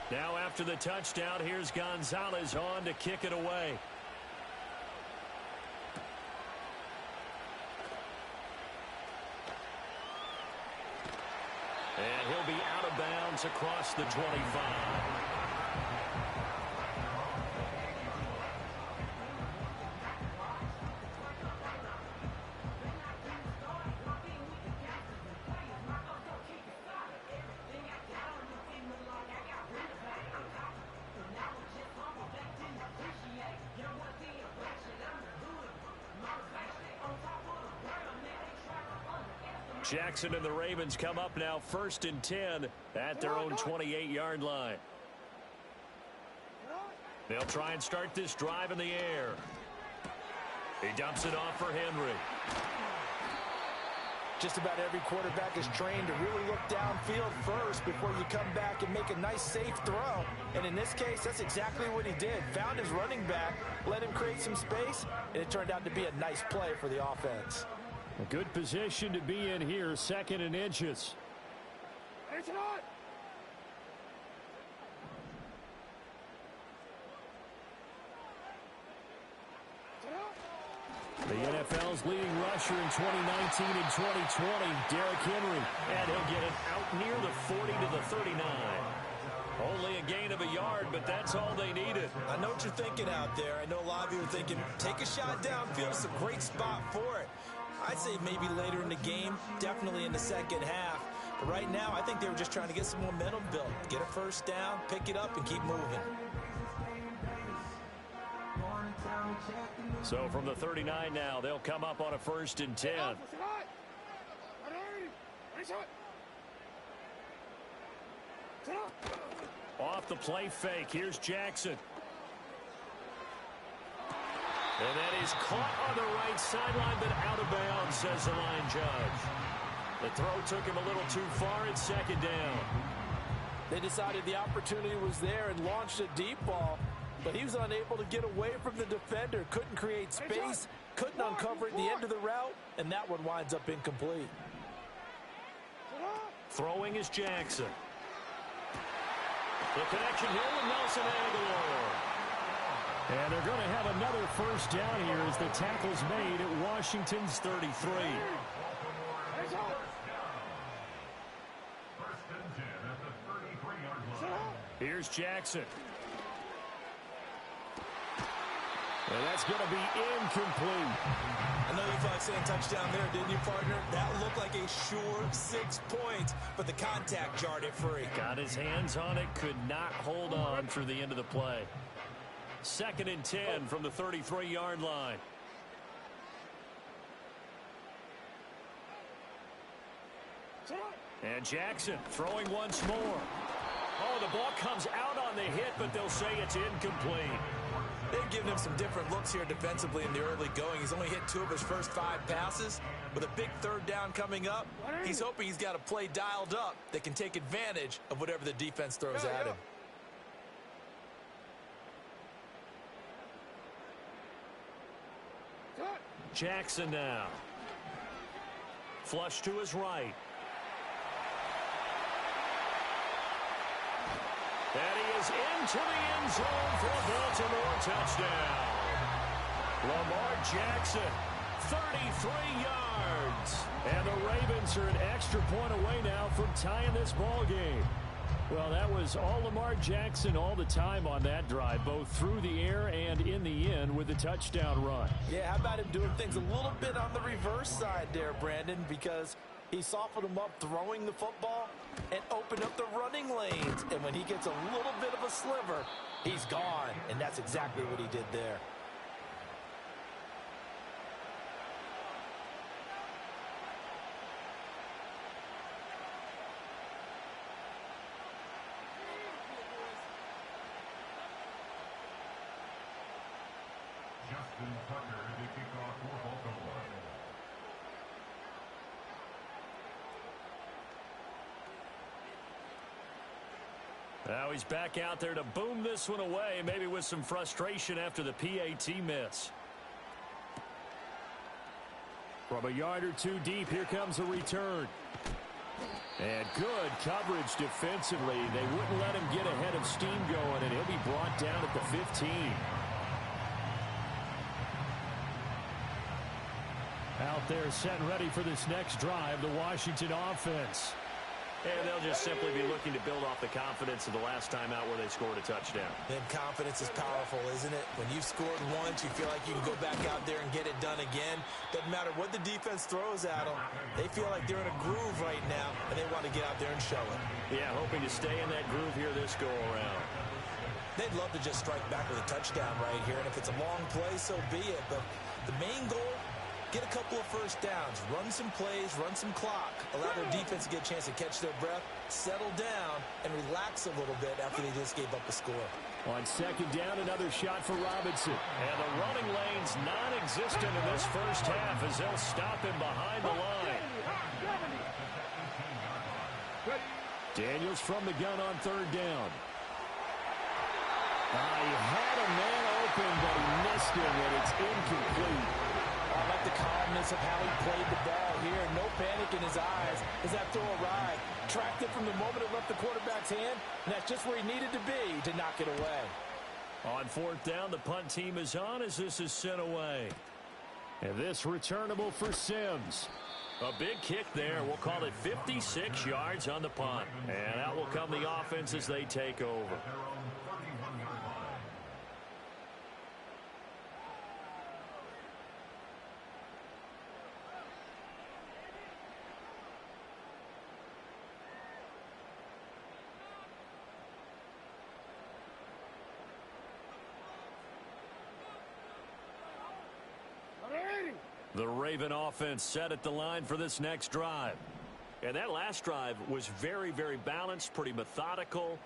Now after the touchdown, here's Gonzalez on to kick it away. And he'll be out of bounds across the 25. Jackson and the Ravens come up now 1st and 10 at their own 28-yard line. They'll try and start this drive in the air. He dumps it off for Henry. Just about every quarterback is trained to really look downfield first before you come back and make a nice, safe throw. And in this case, that's exactly what he did. Found his running back, let him create some space, and it turned out to be a nice play for the offense. A good position to be in here, 2nd and inches. The NFL's leading rusher in 2019 and 2020, Derrick Henry. And he'll get it out near the 40 to the 39. Only a gain of a yard, but that's all they needed. I know what you're thinking out there. I know a lot of you are thinking, take a shot downfield. It's a great spot for it. I'd say maybe later in the game, definitely in the second half. But right now, I think they were just trying to get some momentum built. Get a first down, pick it up, and keep moving. So from the 39 now, they'll come up on a 1st and 10. Off the play fake. Here's Jackson. And that is caught on the right sideline, but out of bounds, says the line judge. The throw took him a little too far. It's 2nd down. They decided the opportunity was there and launched a deep ball, but he was unable to get away from the defender. Couldn't create space, couldn't uncover at the end of the route, and that one winds up incomplete. Throwing is Jackson. The connection here with Nelson Agholor. And they're going to have another first down here as the tackle's made at Washington's 33. Here's Jackson. And that's going to be incomplete. I know you thought saying touchdown there, didn't you, partner? That looked like a sure 6 points, but the contact jarred it free. Got his hands on it, could not hold on through the end of the play. 2nd and 10 from the 33-yard line. And Jackson throwing once more. Oh, the ball comes out on the hit, but they'll say it's incomplete. They've given him some different looks here defensively in the early going. He's only hit 2 of his first 5 passes. With a big 3rd down coming up, he's hoping he's got a play dialed up that can take advantage of whatever the defense throws at him. Jackson now. Flush to his right. And he is into the end zone for a Baltimore touchdown. Lamar Jackson, 33 yards. And the Ravens are an extra point away now from tying this ball game. Well, that was all Lamar Jackson all the time on that drive, both through the air and in the end with the touchdown run. Yeah, how about him doing things a little bit on the reverse side there, Brandon, because he softened him up throwing the football and opened up the running lanes. And when he gets a little bit of a sliver, he's gone. And that's exactly what he did there. Justin Tucker to kick off for Baltimore. Now he's back out there to boom this one away, maybe with some frustration after the PAT miss. From a yard or two deep, here comes a return. And good coverage defensively. They wouldn't let him get ahead of steam going, and he'll be brought down at the 15. Out there set and ready for this next drive, the Washington offense. And they'll just simply be looking to build off the confidence of the last time out where they scored a touchdown. Then confidence is powerful, isn't it? When you've scored once, you feel like you can go back out there and get it done again. Doesn't matter what the defense throws at them. They feel like they're in a groove right now, and they want to get out there and show it. Yeah, hoping to stay in that groove here this go-around. They'd love to just strike back with a touchdown right here, and if it's a long play, so be it. But the main goal, get a couple of first downs, run some plays, run some clock, allow their defense to get a chance to catch their breath, settle down, and relax a little bit after they just gave up a score. On second down, another shot for Robinson. And the running lane's non-existent in this first half as they'll stop him behind the line. Daniels from the gun on third down. He had a man open, but he missed him, and it's incomplete. I like the calmness of how he played the ball here. No panic in his eyes as that throw arrived. Tracked it from the moment it left the quarterback's hand, and that's just where he needed to be to knock it away. On fourth down, the punt team is on as this is sent away. And this returnable for Sims. A big kick there. We'll call it 56 yards on the punt. And out will come the offense as they take over. The Raven offense set at the line for this next drive. And that last drive was very, very balanced, pretty methodical.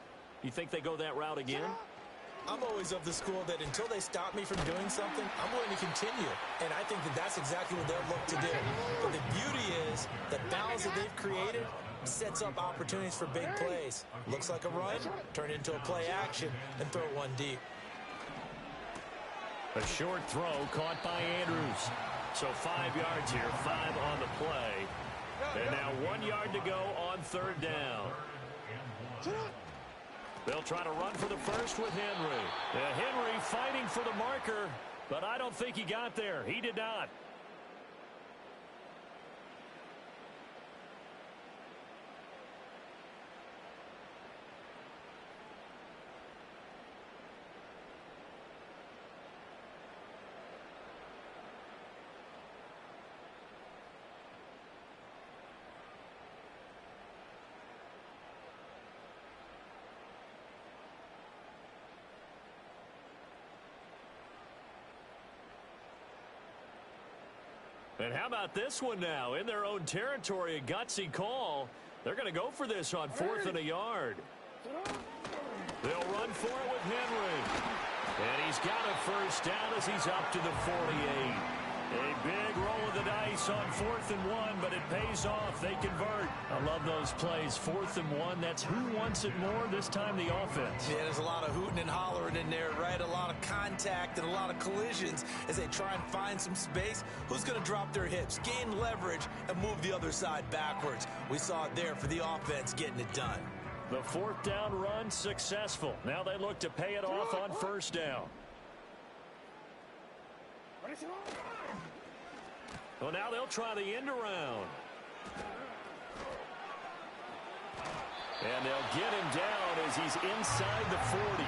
You think they go that route again? I'm always of the school that until they stop me from doing something, I'm willing to continue. And I think that that's exactly what they'll look to do. But the beauty is that balance that they've created sets up opportunities for big plays. Looks like a run, turn it into a play action, and throw one deep. A short throw caught by Andrews. So 5 yards here, 5 on the play. And now 1 yard to go on third down. They'll try to run for the first with Henry. Henry fighting for the marker, but I don't think he got there. He did not. And how about this one now? In their own territory, a gutsy call. They're going to go for this on 4th and a yard. They'll run for it with Henry. And he's got a first down as he's up to the 48. A big roll of the dice on 4th and 1, but it pays off. They convert. I love those plays. 4th and 1, that's who wants it more, this time the offense. Yeah, there's a lot of hooting and hollering in there, right? A lot of contact and a lot of collisions as they try and find some space. Who's going to drop their hips, gain leverage, and move the other side backwards? We saw it there for the offense getting it done. The 4th down run successful. Now they look to pay it off on first down. Well, now they'll try the end around. And they'll get him down as he's inside the 40.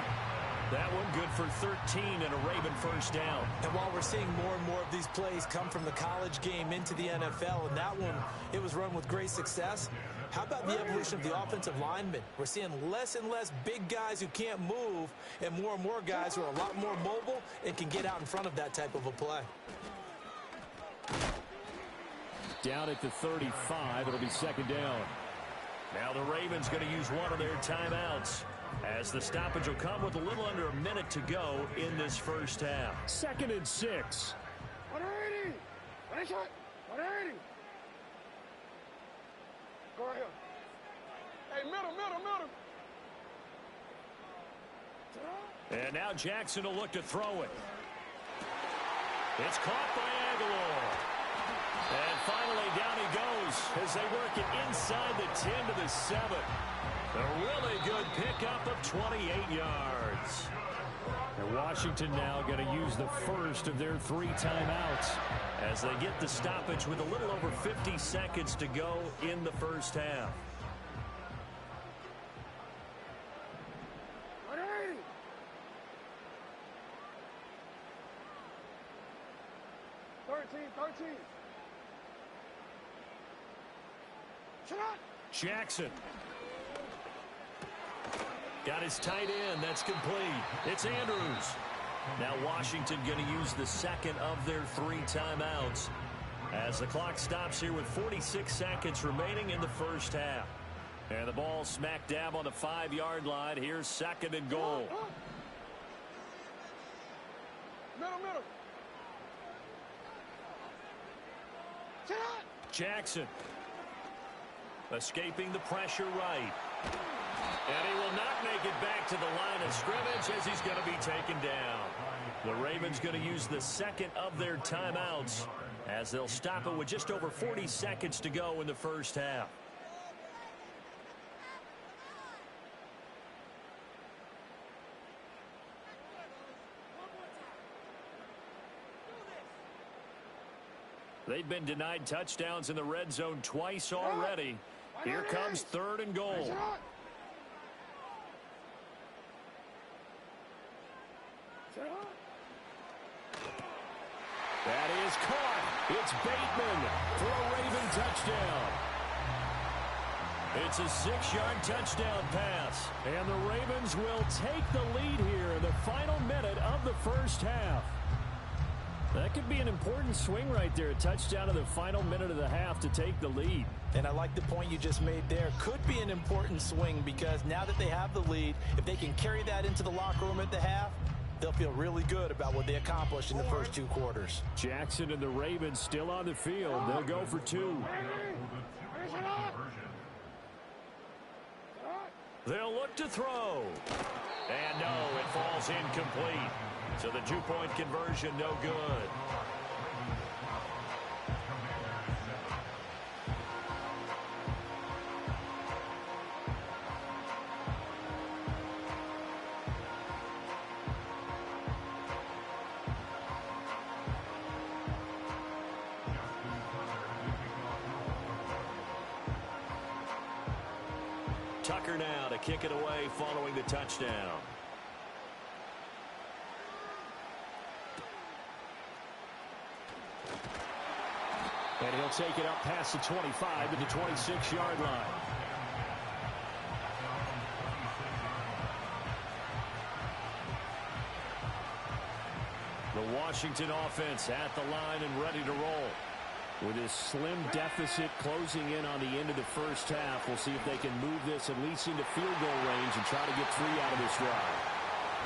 That one good for 13 and a Raven first down. And while we're seeing more and more of these plays come from the college game into the NFL, and that one, it was run with great success, how about the evolution of the offensive linemen? We're seeing less and less big guys who can't move and more guys who are a lot more mobile and can get out in front of that type of a play. Down at the 35, it'll be second down. Now the Ravens going to use one of their timeouts as the stoppage will come with a little under a minute to go in this first half. 2nd and 6. 180. Nice shot. 180. Go right here. Hey, middle. And now Jackson will look to throw it. It's caught by Aguilar. And finally, down he goes as they work it inside the 10 to the 7. A really good pickup of 28 yards. And Washington now going to use the first of their 3 timeouts as they get the stoppage with a little over 50 seconds to go in the first half. Jackson. Got his tight end. That's complete. It's Andrews. Now Washington going to use the second of their 3 timeouts as the clock stops here with 46 seconds remaining in the first half. And the ball smack dab on the 5-yard line. Here's 2nd and goal. Middle. Jackson escaping the pressure right. And he will not make it back to the line of scrimmage as he's going to be taken down. The Ravens going to use the second of their timeouts as they'll stop it with just over 40 seconds to go in the first half. They've been denied touchdowns in the red zone twice already. Here comes 3rd and goal. That is caught. It's Bateman for a Raven touchdown. It's a 6-yard touchdown pass. And the Ravens will take the lead here in the final minute of the first half. That could be an important swing right there. A touchdown in the final minute of the half to take the lead. And I like the point you just made there. Could be an important swing because now that they have the lead, if they can carry that into the locker room at the half, they'll feel really good about what they accomplished in the first 2 quarters. Jackson and the Ravens still on the field. They'll go for 2. They'll look to throw. And no, it falls incomplete. So the 2-point conversion no good. Tucker now to kick it away following the touchdown. And he'll take it up past the 25 to the 26-yard line. The Washington offense at the line and ready to roll. With his slim deficit closing in on the end of the first half, we'll see if they can move this at least into field goal range and try to get 3 out of this drive.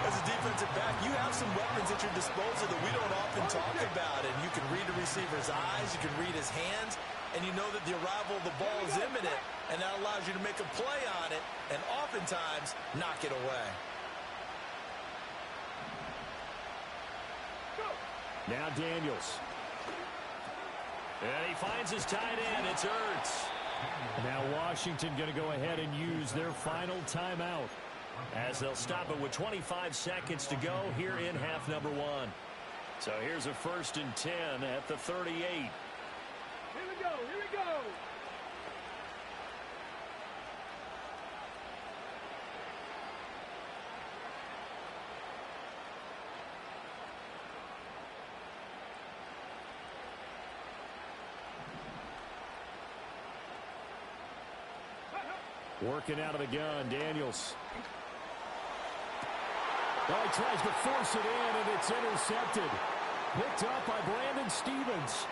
As a defensive back, you have some weapons at your disposal that we don't often talk about. And you can read the receiver's eyes, you can read his hands, and you know that the arrival of the ball is imminent, and that allows you to make a play on it and oftentimes knock it away. Now Daniels. And he finds his tight end. It's Ertz. Now Washington going to go ahead and use their final timeout, as they'll stop it with 25 seconds to go here in half number 1. So here's a 1st and 10 at the 38. Here we go. Working out of the gun, Daniels. Well, he tries to force it in, and it's intercepted. Picked up by Brandon Stephens.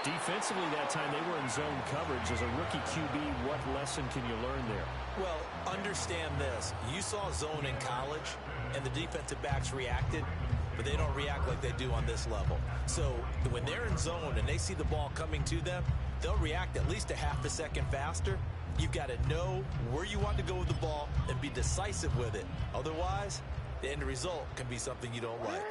Defensively that time, they were in zone coverage. As a rookie QB, what lesson can you learn there? Well, understand this. You saw zone in college, and the defensive backs reacted, but they don't react like they do on this level. So when they're in zone and they see the ball coming to them, they'll react at least a half a second faster. You've got to know where you want to go with the ball and be decisive with it. Otherwise, the end result can be something you don't like.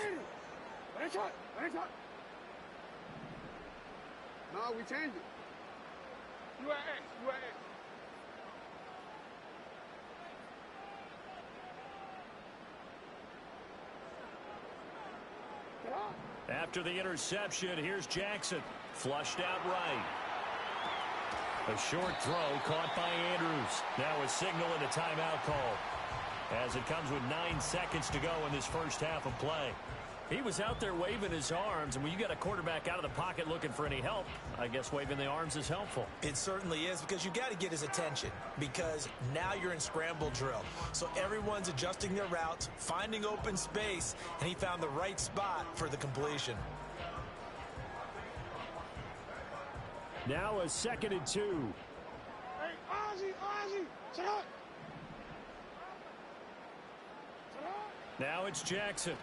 No, we changed it. You at X. You at X. After the interception, here's Jackson. Flushed out right. A short throw caught by Andrews. Now a signal and a timeout call, as it comes with 9 seconds to go in this first half of play. He was out there waving his arms, and when you got a quarterback out of the pocket looking for any help, I guess waving the arms is helpful. It certainly is, because you got to get his attention, because now you're in scramble drill. So everyone's adjusting their routes, finding open space, and he found the right spot for the completion. Now a 2nd and 2. Hey, Ozzie, shut up. Now it's Jackson.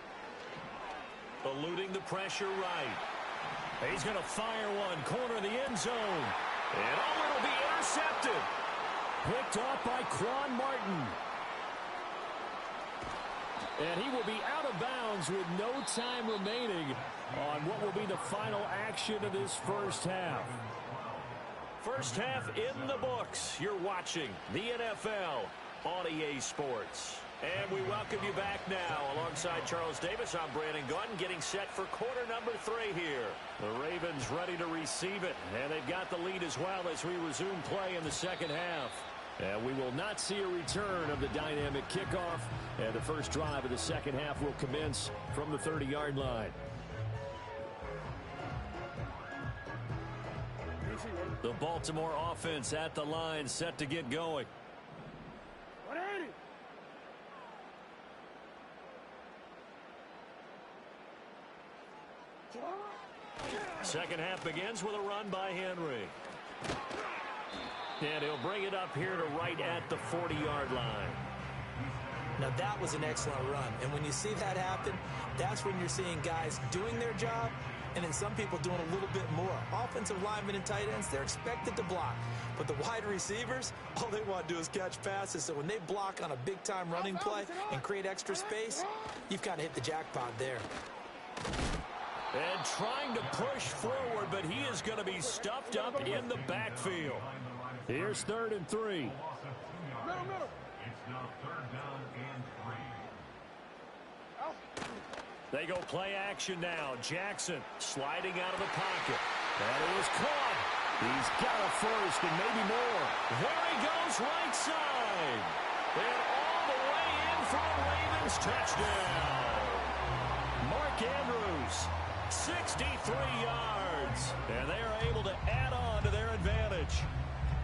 Eluding the pressure right. He's going to fire one. Corner of the end zone. And it'll be intercepted. Picked off by Quan Martin. And he will be out of bounds with no time remaining on what will be the final action of this first half. First half in the books. You're watching the NFL on EA Sports. And we welcome you back now. Alongside Charles Davis, I'm Brandon Gunn, getting set for quarter number 3 here. The Ravens ready to receive it, and they've got the lead as well as we resume play in the second half. And we will not see a return of the dynamic kickoff, and the first drive of the second half will commence from the 30-yard line. The Baltimore offense at the line, set to get going. Second half begins with a run by Henry. And he'll bring it up here to right at the 40-yard line. Now that was an excellent run. And when you see that happen, that's when you're seeing guys doing their job and then some people doing a little bit more. Offensive linemen and tight ends, they're expected to block. But the wide receivers, all they want to do is catch passes. So when they block on a big-time running play and create extra space, you've kind of hit the jackpot there. And trying to push forward, but he is going to be stuffed up in the backfield. Here's 3rd and 3. Middle. It's now 3rd down and 3. They go play action now. Jackson sliding out of the pocket. And it was caught. He's got a first and maybe more. There he goes, right side. And all the way in for a Ravens touchdown. Mark Andrews, 63 yards. And they are able to add on to their advantage.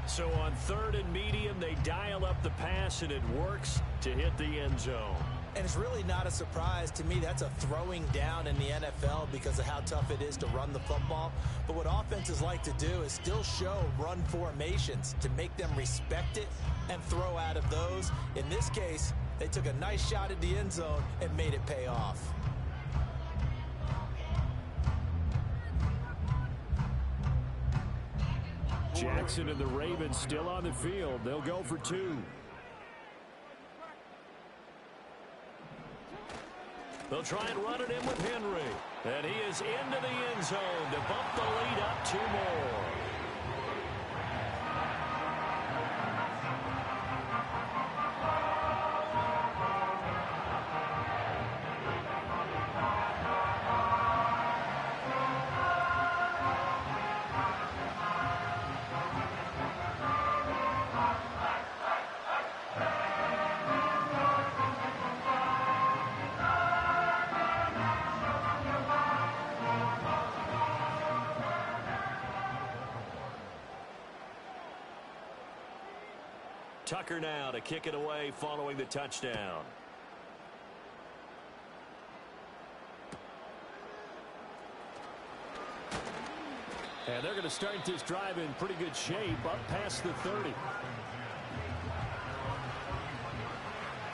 So on 3rd and medium, they dial up the pass, and it works to hit the end zone. And it's really not a surprise to me. That's a throwing down in the NFL because of how tough it is to run the football. But what offenses like to do is still show run formations to make them respect it and throw out of those. In this case, they took a nice shot at the end zone and made it pay off. Jackson and the Ravens still on the field. They'll go for 2. They'll try and run it in with Henry. And he is into the end zone to bump the lead up 2 more. Tucker now to kick it away following the touchdown. And they're going to start this drive in pretty good shape up past the 30.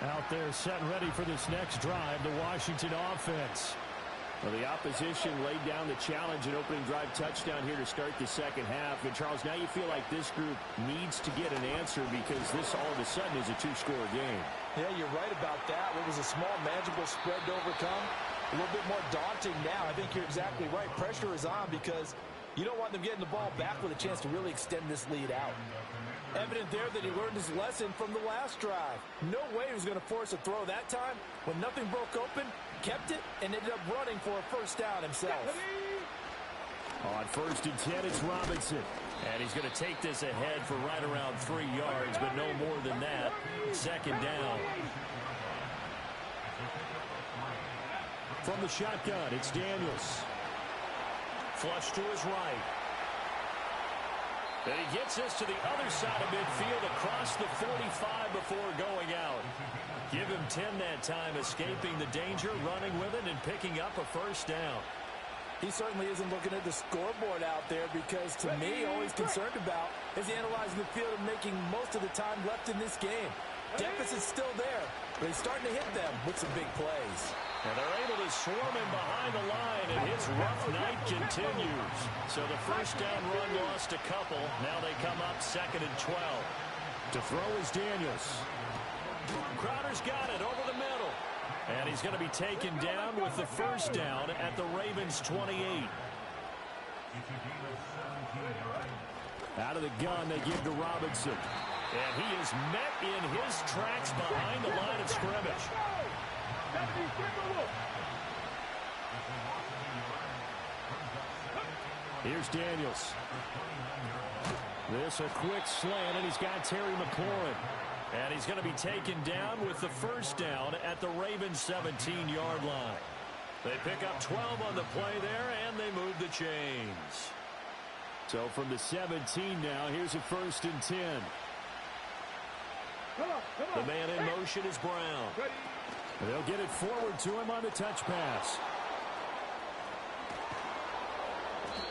Out there set and ready for this next drive, the Washington offense. Well, the opposition laid down the challenge and opening drive touchdown here to start the second half. And, Charles, now you feel like this group needs to get an answer because this all of a sudden is a 2-score game. Yeah, you're right about that. What was a small, manageable spread to overcome, a little bit more daunting now. I think you're exactly right. Pressure is on because You don't want them getting the ball back with a chance to really extend this lead out. Evident there that he learned his lesson from the last drive. No way he was going to force a throw that time. When nothing broke open, kept it, and ended up running for a first down himself. On 1st and 10, it's Robinson. And he's going to take this ahead for right around 3 yards, but no more than that. 2nd down. From the shotgun, it's Daniels. Flush to his right. And he gets this to the other side of midfield across the 45 before going out. Give him 10 that time, escaping the danger, running with it, and picking up a first down. He certainly isn't looking at the scoreboard out there because, to me, all he's concerned about is analyzing the field and making most of the time left in this game. Deficit's still there, but he's starting to hit them with some big plays. And they're able to swarm him behind the line, and his rough night continues. So the first down run lost a couple. Now they come up 2nd and 12. To throw is Daniels. Crowder's got it over the middle. And he's going to be taken down with the first down at the Ravens' 28. Out of the gun, they give to Robinson. And he is met in his tracks behind the line of scrimmage. Here's Daniels. This a quick slant, and he's got Terry McLaurin. And he's going to be taken down with the first down at the Ravens' 17-yard line. They pick up 12 on the play there, and they move the chains. So from the 17 now, here's a 1st and 10. The man in motion is Brown. They'll get it forward to him on the touch pass.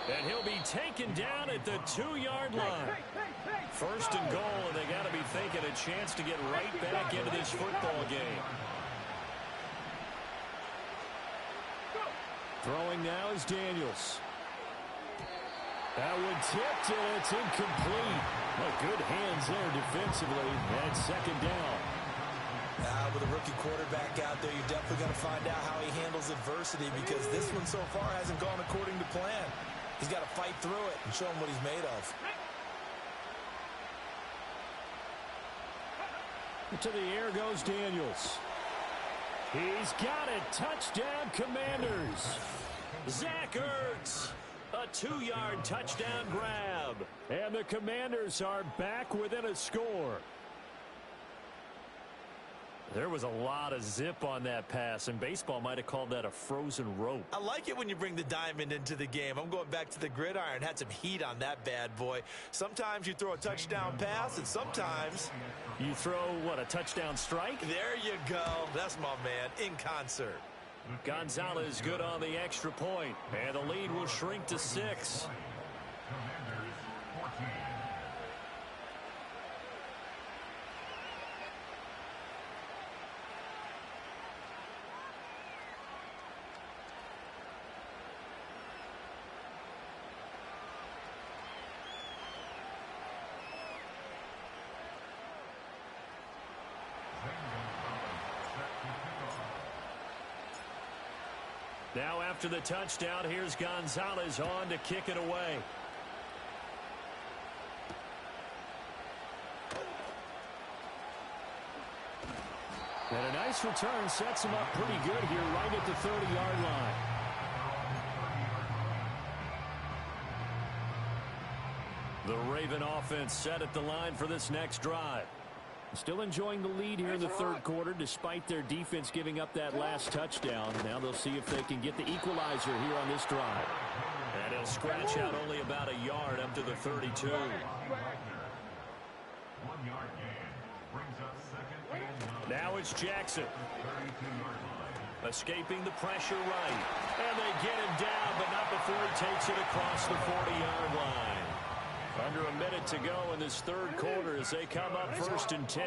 And he'll be taken down at the 2-yard line. 1st and goal, and they got to be thinking a chance to get right back into this football game. Throwing now is Daniels. That one tipped, and it's incomplete. Well, good hands there defensively, and 2nd down. With a rookie quarterback out there, you're definitely going to find out how he handles adversity because this one so far hasn't gone according to plan. He's got to fight through it and show him what he's made of. To the air goes Daniels. He's got it. Touchdown, Commanders. Zach Ertz. A 2-yard touchdown grab. And the Commanders are back within a score. There was a lot of zip on that pass, and baseball might have called that a frozen rope. I like it when you bring the diamond into the game. I'm going back to the gridiron. Had some heat on that bad boy. Sometimes you throw a touchdown pass, and sometimes you throw, what, a touchdown strike? There you go. That's my man, in concert. Gonzalez good on the extra point, and the lead will shrink to 6. Now after the touchdown, here's Gonzalez on to kick it away. And a nice return sets him up pretty good here right at the 30-yard line. The Raven offense set at the line for this next drive. Still enjoying the lead here in the 3rd quarter despite their defense giving up that last touchdown. Now they'll see if they can get the equalizer here on this drive. And he'll scratch out only about a yard up to the 32. Now it's Jackson. Escaping the pressure right. And they get him down, but not before he takes it across the 40-yard line. Under a minute to go in this 3rd quarter as they come up 1st and 10.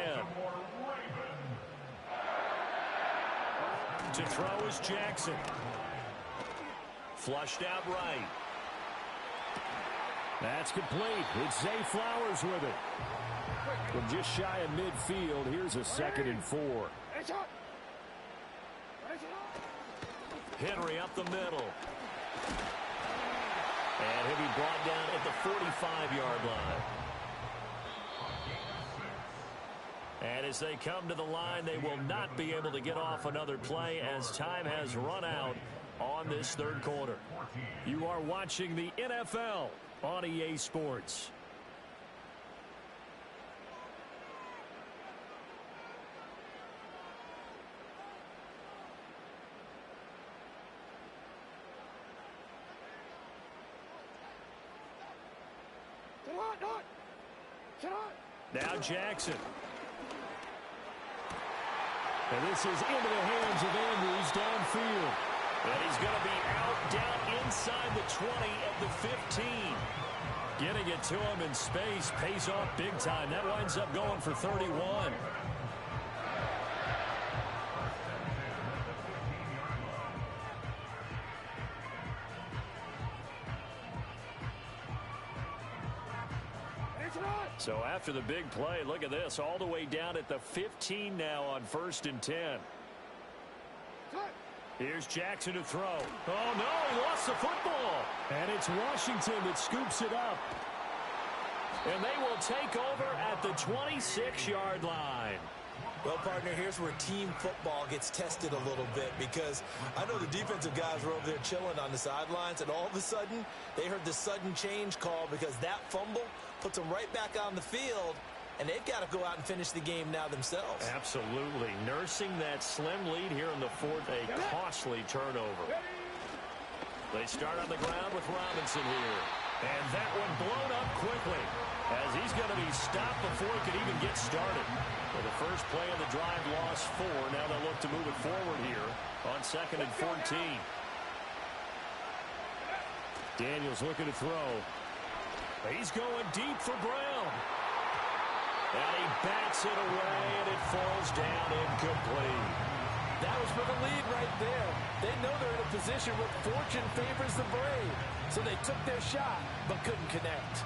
To throw is Jackson. Flushed out right. That's complete. It's Zay Flowers with it. From just shy of midfield, here's a 2nd and 4. Henry up the middle. And he'll be brought down at the 45-yard line. And as they come to the line, they will not be able to get off another play as time has run out on this third quarter. You are watching the NFL on EA Sports. Now Jackson. And this is into the hands of Andrews downfield. And he's going to be out down inside the 20 at the 15. Getting it to him in space pays off big time. That winds up going for 31. So after the big play, look at this, all the way down at the 15 now on 1st and 10. Here's Jackson to throw. Oh, no, he lost the football. And it's Washington that scoops it up. And they will take over at the 26-yard line. Well, partner, here's where team football gets tested a little bit, because I know the defensive guys were over there chilling on the sidelines, and all of a sudden they heard the sudden change call because that fumble puts them right back on the field, and they've got to go out and finish the game now themselves. Absolutely. Nursing that slim lead here in the fourth, a costly turnover. They start on the ground with Robinson here. And that one blown up quickly as he's going to be stopped before he could even get started. For the first play of the drive, lost 4. Now they'll look to move it forward here on 2nd and 14. Daniels looking to throw. He's going deep for Brown. And he bats it away, and it falls down incomplete. That was for the lead right there. They know they're in a position where fortune favors the brave. So they took their shot, but couldn't connect.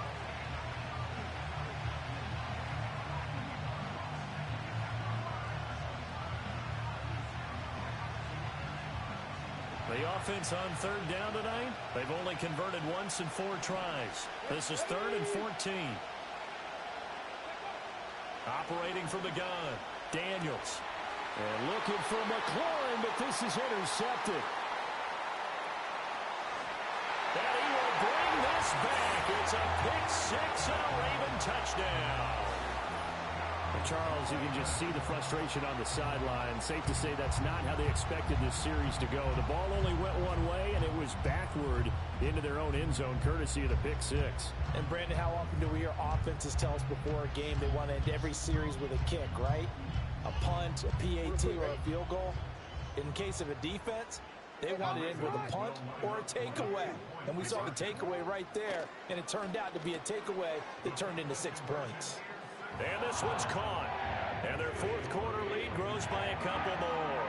The offense on 3rd down tonight, they've only converted once in 4 tries. This is 3rd and 14. Operating from the gun, Daniels. And looking for McLaurin, but this is intercepted. And he will bring this back. It's a pick-6 and a Raven touchdown. And Charles, you can just see the frustration on the sideline. Safe to say that's not how they expected this series to go. The ball only went one way, and it was backward into their own end zone, courtesy of the pick-6. And, Brandon, how often do we hear offenses tell us before a game they want to end every series with a kick, right? A punt, a PAT, or a field goal. In case of a defense, they want to end with a punt or a takeaway. And we saw the takeaway right there, and it turned out to be a takeaway that turned into 6 points. And this one's caught. And their 4th quarter lead grows by a couple more.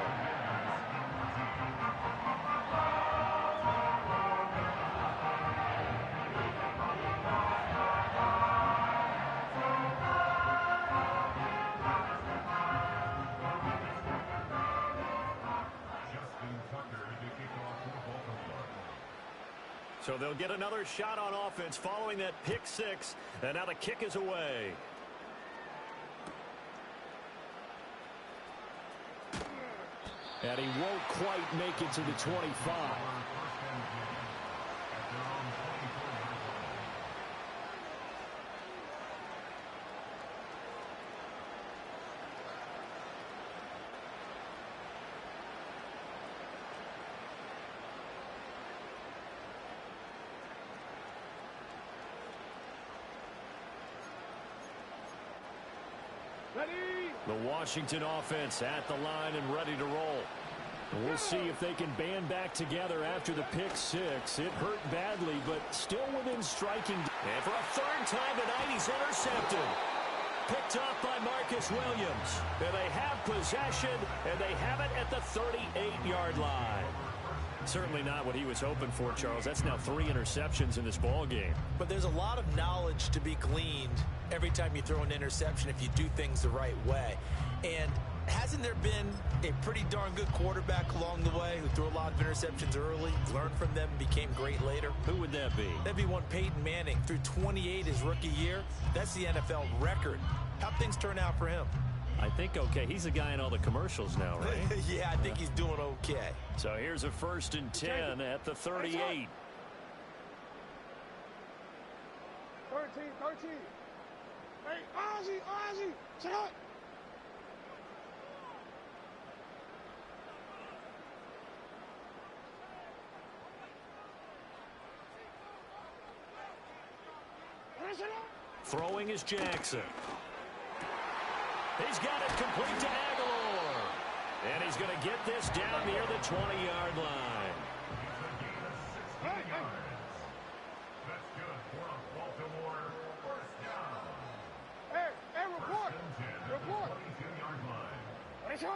So they'll get another shot on offense following that pick-6. And now the kick is away. And he won't quite make it to the 25. The Washington offense at the line and ready to roll. And we'll see if they can band back together after the pick-6. It hurt badly, but still within striking. And for a 3rd time tonight, he's intercepted. Picked off by Marcus Williams. And they have possession, and they have it at the 38-yard line. Certainly not what he was hoping for, Charles. That's now 3 interceptions in this ball game. But there's a lot of knowledge to be gleaned every time you throw an interception if you do things the right way. And hasn't there been a pretty darn good quarterback along the way who threw a lot of interceptions early, learned from them, became great later? Who would that be? That'd be one Peyton Manning. Threw 28 his rookie year. That's the NFL record. How'd things turn out for him? I think okay. He's the guy in all the commercials now, right? Yeah, I think he's doing okay. So here's a 1st and 10 at the 38. 13. Hey, Ozzie, sit up. Throwing is Jackson. He's got it complete to Aguilar. And he's going to get this down near the 20-yard line. That's good for a Baltimore first down. Hey, report. 22-yard line. What is it?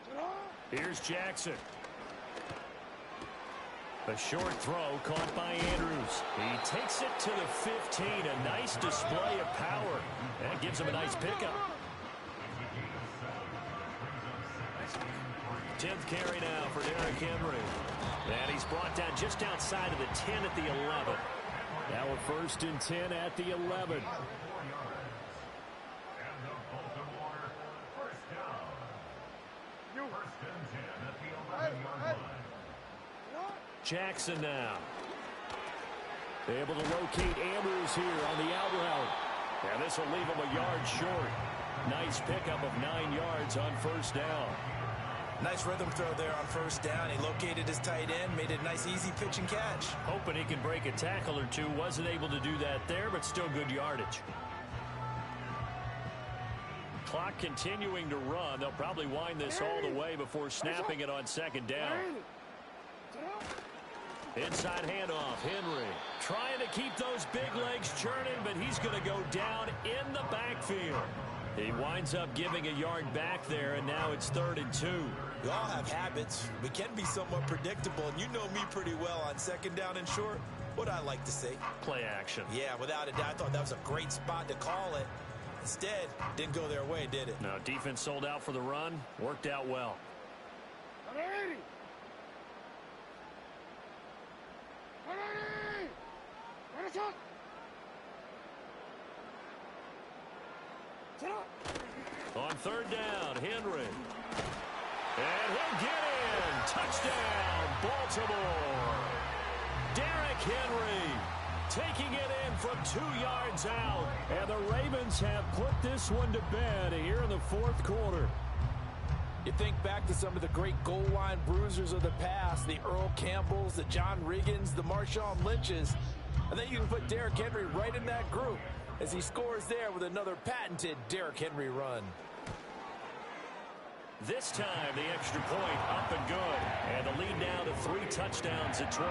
Sit up. Here's Jackson. A short throw caught by Andrews. He takes it to the 15. A nice display of power. That gives him a nice pickup. 10th carry now for Derrick Henry. And he's brought down just outside of the 10 at the 11. Now a 1st and 10 at the 11. And the Baltimore first down. 1st and 10 at the 11-yard line. Jackson now. Able to locate Andrews here on the out route. And this will leave him a yard short. Nice pickup of 9 yards on 1st down. Nice rhythm throw there on 1st down. He located his tight end, made it a nice easy pitch and catch. Hoping he can break a tackle or two. Wasn't able to do that there, but still good yardage. Clock continuing to run. They'll probably wind this all the way before snapping it on 2nd down. Inside handoff, Henry trying to keep those big legs churning, but he's going to go down in the backfield. He winds up giving a yard back there, and now it's 3rd and 2. We all have habits. We can be somewhat predictable, and you know me pretty well on 2nd down and short. What I like to see. Play action. Yeah, without a doubt, I thought that was a great spot to call it. Instead, didn't go their way, did it? No, defense sold out for the run. Worked out well. On 3rd down, Henry. And he'll get in. Touchdown, Baltimore. Derrick Henry taking it in from 2 yards out. And the Ravens have put this one to bed here in the 4th quarter. You think back to some of the great goal line bruisers of the past, the Earl Campbells, the John Riggins, the Marshawn Lynches. I think you can put Derrick Henry right in that group as he scores there with another patented Derrick Henry run. This time, the extra point up and good. And the lead now to 3 touchdowns at 21.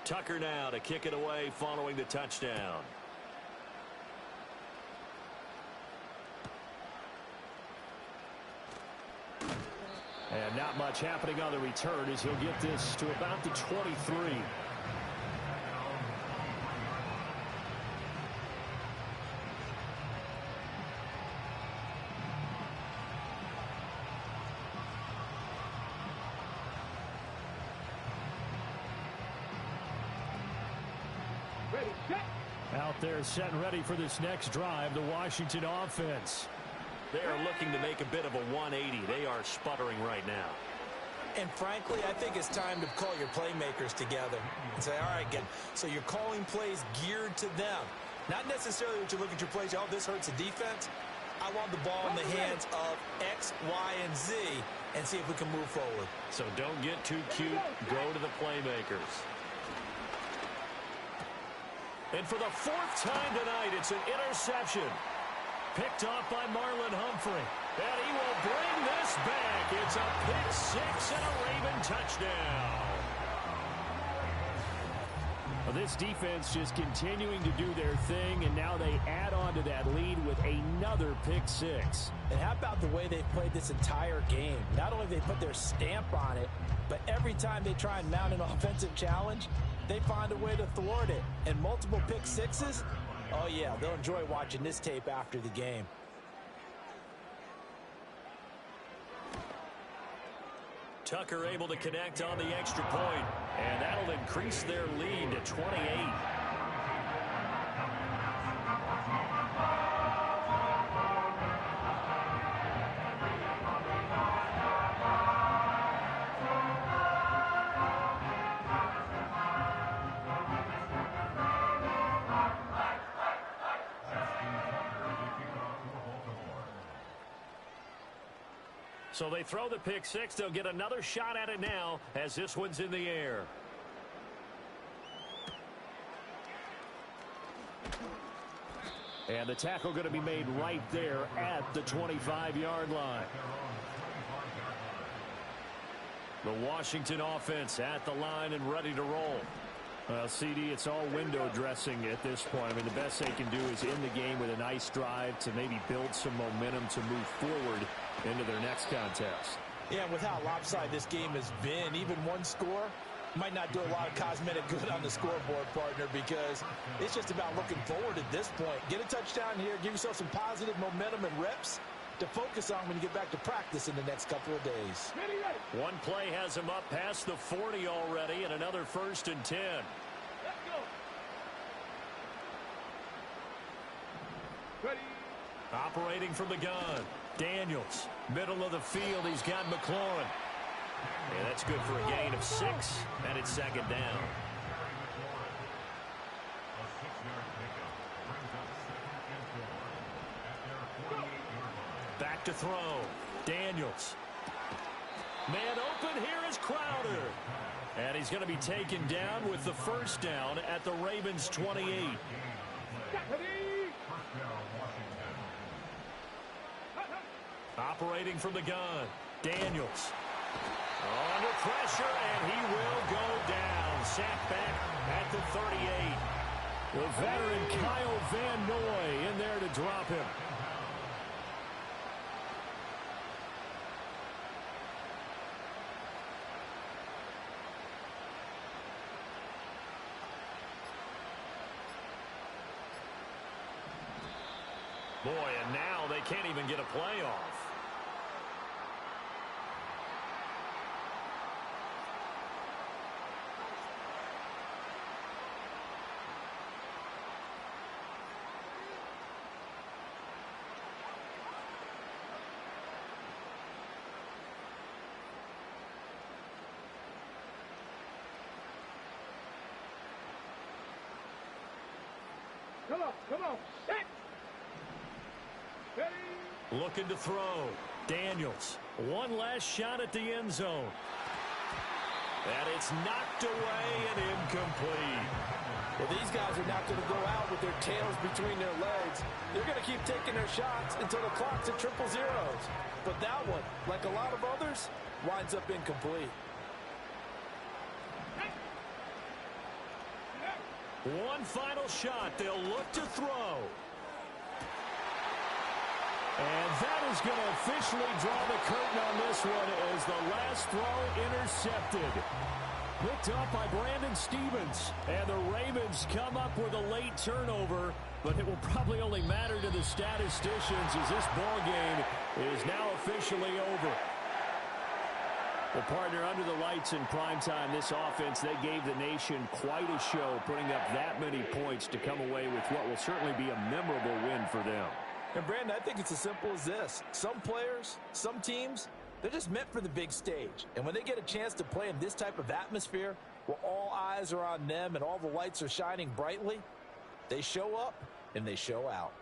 Tucker now to kick it away following the touchdown. And not much happening on the return as he'll get this to about the 23. Out there set and ready for this next drive, the Washington offense. They are looking to make a bit of a 180. They are sputtering right now. And frankly, I think it's time to call your playmakers together and say, all right, again, so you're calling plays geared to them. Not necessarily what you look at your plays, oh, this hurts the defense. I want the ball in the hands of X, Y, and Z and see if we can move forward. So don't get too cute. Go to the playmakers. And for the 4th time tonight, it's an interception. Picked off by Marlon Humphrey. And he will bring this back. It's a pick 6 and a Raven touchdown. This defense just continuing to do their thing, and now they add on to that lead with another pick six. And how about the way they've played this entire game? Not only have they put their stamp on it, but every time they try and mount an offensive challenge, they find a way to thwart it. And multiple pick sixes, oh yeah, they'll enjoy watching this tape after the game. Tucker able to connect on the extra point, and that'll increase their lead to 28. So they throw the pick six. They'll get another shot at it now as this one's in the air. And the tackle going to be made right there at the 25-yard line. The Washington offense at the line and ready to roll. Well, CD, it's all window dressing at this point. I mean, the best they can do is end the game with a nice drive to maybe build some momentum to move forward into their next contest. Yeah, with how lopsided this game has been, even one score might not do a lot of cosmetic good on the scoreboard, partner, because it's just about looking forward at this point. Get a touchdown here, give yourself some positive momentum and reps to focus on when you get back to practice in the next couple of days. One play has him up past the 40 already, and another 1st and 10. Let's go. Ready. Operating from the gun, Daniels. Middle of the field, he's got McLaurin. And that's good for a gain of 6, and it's 2nd down. Back to throw. Daniels. Man open, here is Crowder. And he's going to be taken down with the 1st down at the Ravens 28. Operating from the gun, Daniels. Under pressure, and he will go down. Sacked back at the 38. The veteran Kyle Van Noy in there to drop him. Boy, and now they can't even get a play off. Come on. Hit. Ready. Looking to throw. Daniels. One last shot at the end zone. And it's knocked away and incomplete. Well, these guys are not going to go out with their tails between their legs. They're going to keep taking their shots until the clock's at 000. But that one, like a lot of others, winds up incomplete. One final shot. They'll look to throw. And that is going to officially draw the curtain on this one as the last throw intercepted. Picked up by Brandon Stephens. And the Ravens come up with a late turnover, but it will probably only matter to the statisticians as this ball game is now officially over. Well, partner, under the lights in primetime, this offense, they gave the nation quite a show, putting up that many points to come away with what will certainly be a memorable win for them. And, Brandon, I think it's as simple as this. Some players, some teams, they're just meant for the big stage. And when they get a chance to play in this type of atmosphere, where all eyes are on them and all the lights are shining brightly, they show up and they show out.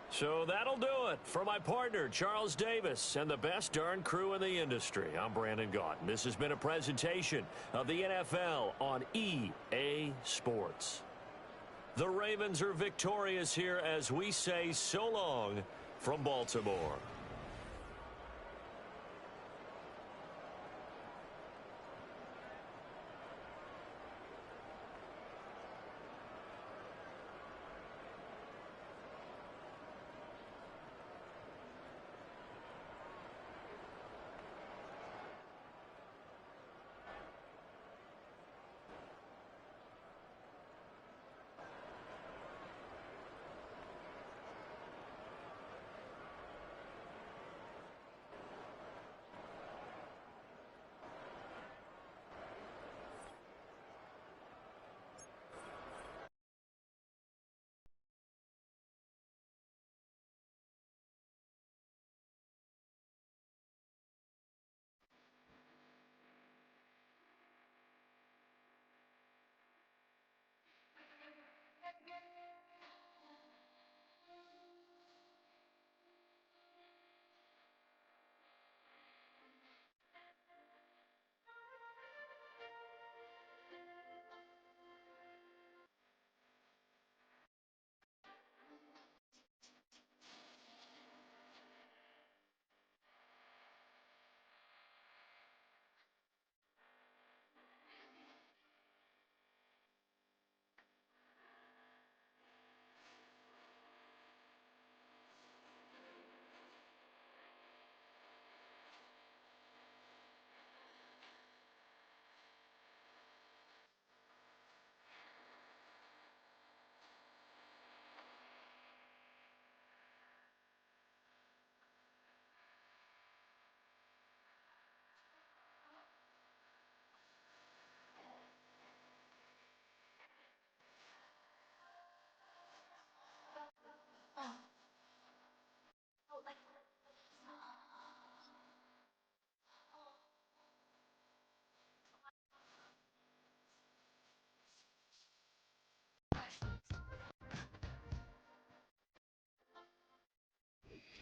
So that'll do it for my partner, Charles Davis, and the best darn crew in the industry. I'm Brandon Gaudin. This has been a presentation of the NFL on EA Sports. The Ravens are victorious here as we say so long from Baltimore.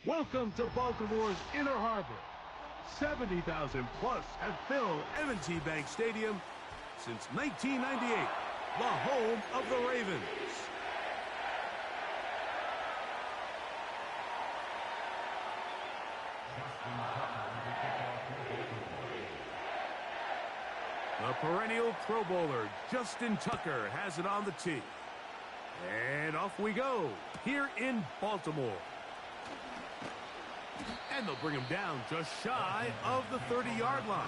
Welcome to Baltimore's Inner Harbor. 70,000 plus have filled M&T Bank Stadium since 1998, the home of the Ravens. The perennial Pro Bowler, Justin Tucker, has it on the tee. And off we go, here in Baltimore. And they'll bring him down just shy of the 30-yard line.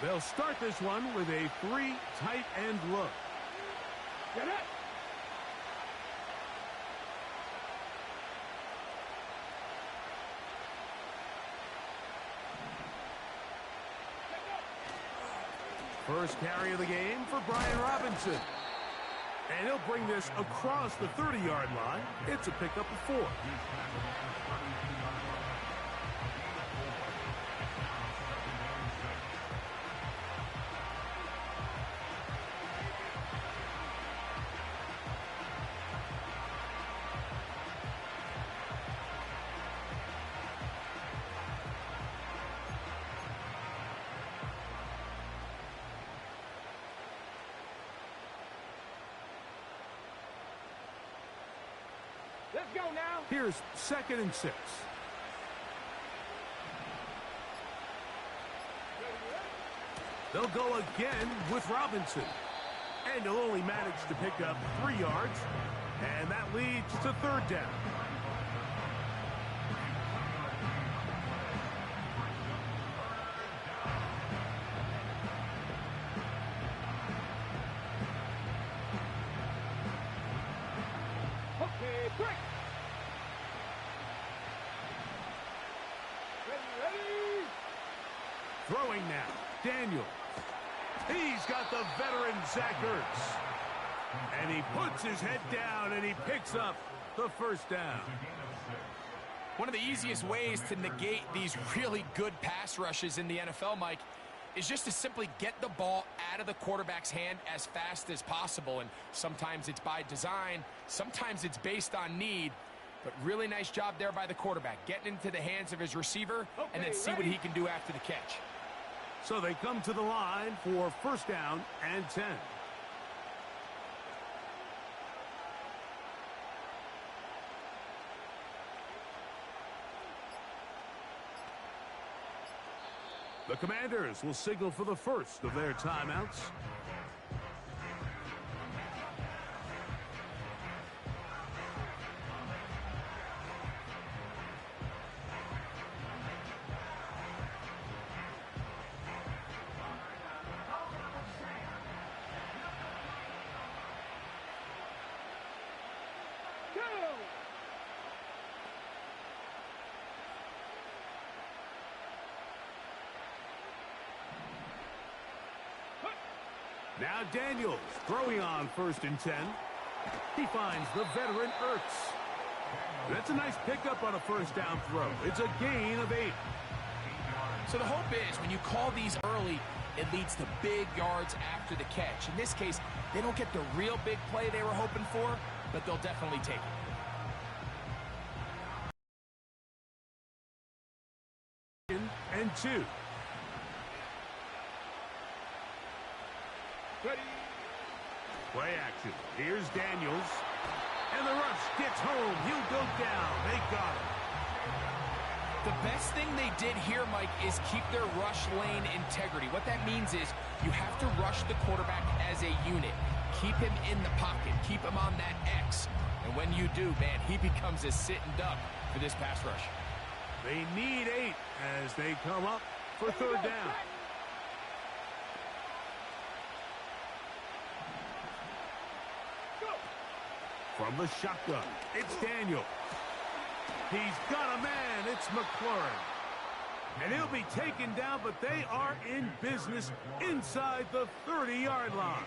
They'll start this one with a 3 tight end look. Get it! First carry of the game for Brian Robinson. And he'll bring this across the 30-yard line. It's a pickup of 4. Let's go now. Here's 2nd and 6. They'll go again with Robinson. And he'll only manage to pick up 3 yards. And that leads to 3rd down. Okay, break. Ready. Throwing now, Daniel. He's got the veteran Zach Ertz. And he puts his head down and he picks up the 1st down. One of the easiest ways to negate these really good pass rushes in the NFL, Mike, is just to simply get the ball out of the quarterback's hand as fast as possible. And sometimes it's by design, sometimes it's based on need. But really nice job there by the quarterback, getting into the hands of his receiver and then see what he can do after the catch. So they come to the line for 1st down and 10. The Commanders will signal for the first of their timeouts. Now Daniels throwing on 1st and 10. He finds the veteran Ertz. That's a nice pickup on a 1st down throw. It's a gain of 8. So the hope is when you call these early, it leads to big yards after the catch. In this case, they don't get the real big play they were hoping for, but they'll definitely take it. And 2. Ready. Play action. Here's Daniels. And the rush gets home. He'll go down. They got him. The best thing they did here, Mike, is keep their rush lane integrity. What that means is you have to rush the quarterback as a unit. Keep him in the pocket. Keep him on that X. And when you do, man, he becomes a sitting duck for this pass rush. They need 8 as they come up for 3rd down. From the shotgun, it's Daniel. He's got a man. It's McLaurin. And he'll be taken down, but they are in business inside the 30-yard line.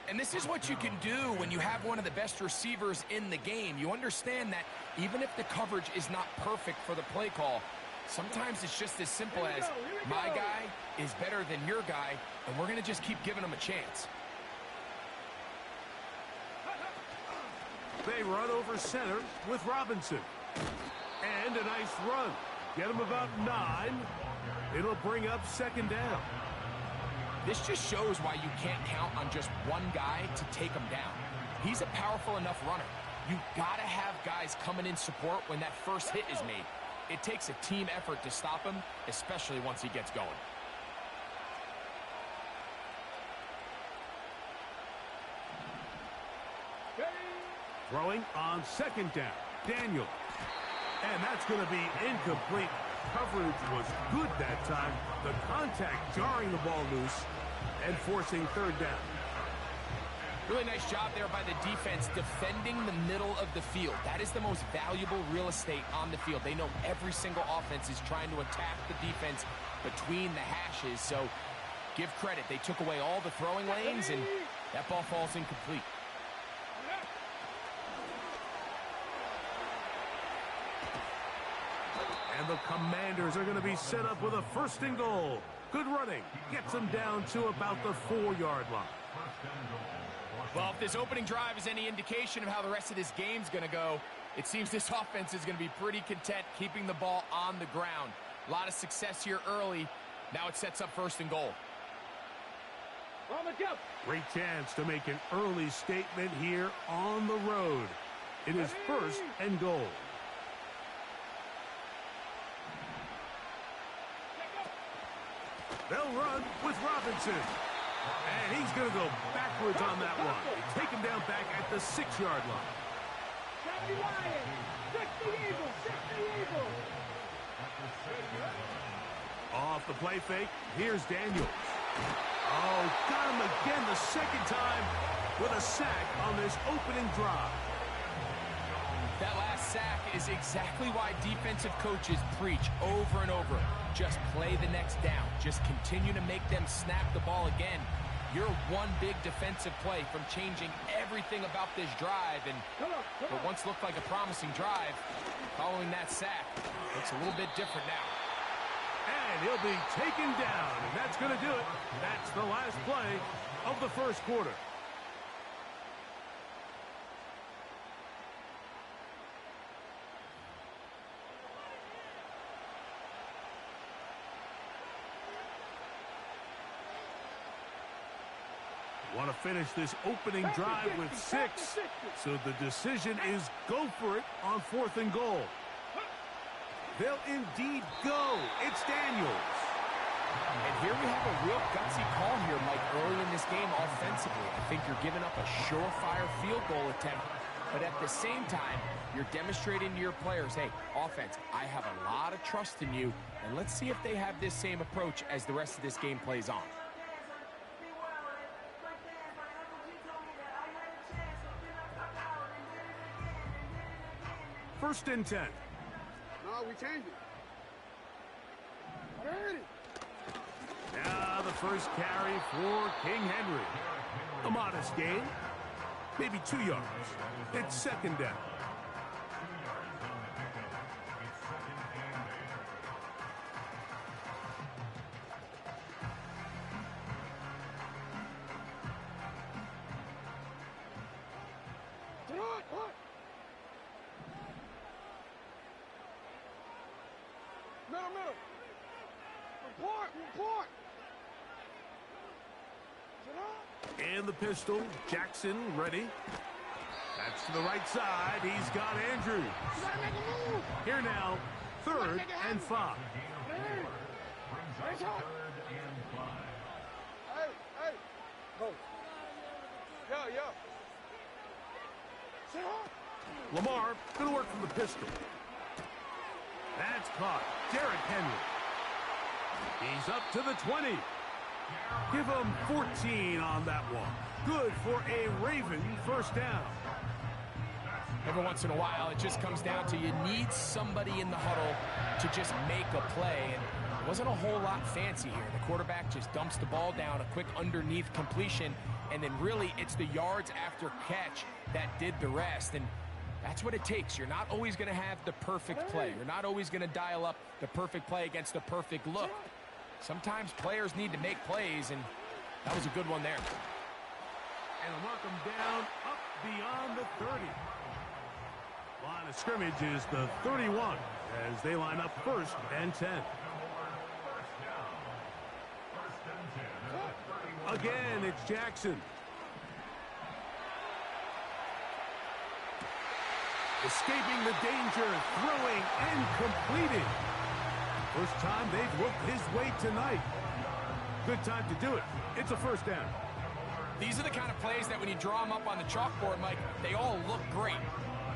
And this is what you can do when you have one of the best receivers in the game. You understand that even if the coverage is not perfect for the play call, sometimes it's just as simple as my guy is better than your guy, and we're going to just keep giving him a chance. They run over center with Robinson. And a nice run. Get him about 9. It'll bring up second down. This just shows why you can't count on just one guy to take him down. He's a powerful enough runner. You've got to have guys coming in support when that first hit is made. It takes a team effort to stop him, especially once he gets going. Throwing on second down. Daniel. And that's going to be incomplete. Coverage was good that time. The contact jarring the ball loose and forcing third down. Really nice job there by the defense defending the middle of the field. That is the most valuable real estate on the field. They know every single offense is trying to attack the defense between the hashes. So give credit. They took away all the throwing lanes, and that ball falls incomplete. And the Commanders are going to be set up with a 1st and goal. Good running. Gets them down to about the 4-yard line. Well, if this opening drive is any indication of how the rest of this game's going to go, it seems this offense is going to be pretty content keeping the ball on the ground. A lot of success here early. Now it sets up 1st and goal. Great chance to make an early statement here on the road. It is 1st and goal. They'll run with Robinson. And he's going to go backwards on that one. They take him down back at the 6-yard line. Off the play fake, here's Daniels. Oh, got him again the second time with a sack on this opening drive. That last sack is exactly why defensive coaches preach over and over. Just play the next down. Just continue to make them snap the ball again. You're one big defensive play from changing everything about this drive. And what once looked like a promising drive, following that sack, looks a little bit different now. And he'll be taken down, and that's going to do it. That's the last play of the 1st quarter. Want to finish this opening drive with 6. So the decision is go for it on 4th and goal. They'll indeed go. It's Daniels. And here we have a real gutsy call here, Mike, early in this game offensively. I think you're giving up a surefire field goal attempt. But at the same time, you're demonstrating to your players, hey, offense, I have a lot of trust in you. And let's see if they have this same approach as the rest of this game plays on. 1st and 10. No, we changed it. 30. Now the first carry for King Henry. A modest gain. Maybe 2 yards. It's 2nd down. Middle. Report. And the pistol. Jackson ready. That's to the right side. He's got Andrews. Here now, 3rd and 5. Hey. Go. Yeah. Lamar going to work from the pistol. That's caught. Derrick Henry. He's up to the 20. Give him 14 on that one. Good for a Raven 1st down. Every once in a while, it just comes down to you need somebody in the huddle to just make a play. And it wasn't a whole lot fancy here. The quarterback just dumps the ball down, a quick underneath completion, and then really it's the yards after catch that did the rest. And that's what it takes. You're not always going to have the perfect play. You're not always going to dial up the perfect play against the perfect look. Sometimes players need to make plays, and that was a good one there. And they'll mark them down up beyond the 30. Line of scrimmage is the 31 as they line up 1st and 10. Again, it's Jackson. Escaping the danger, throwing and completing. First time they've looked his way tonight. Good time to do it. It's a 1st down. These are the kind of plays that when you draw them up on the chalkboard, Mike, they all look great.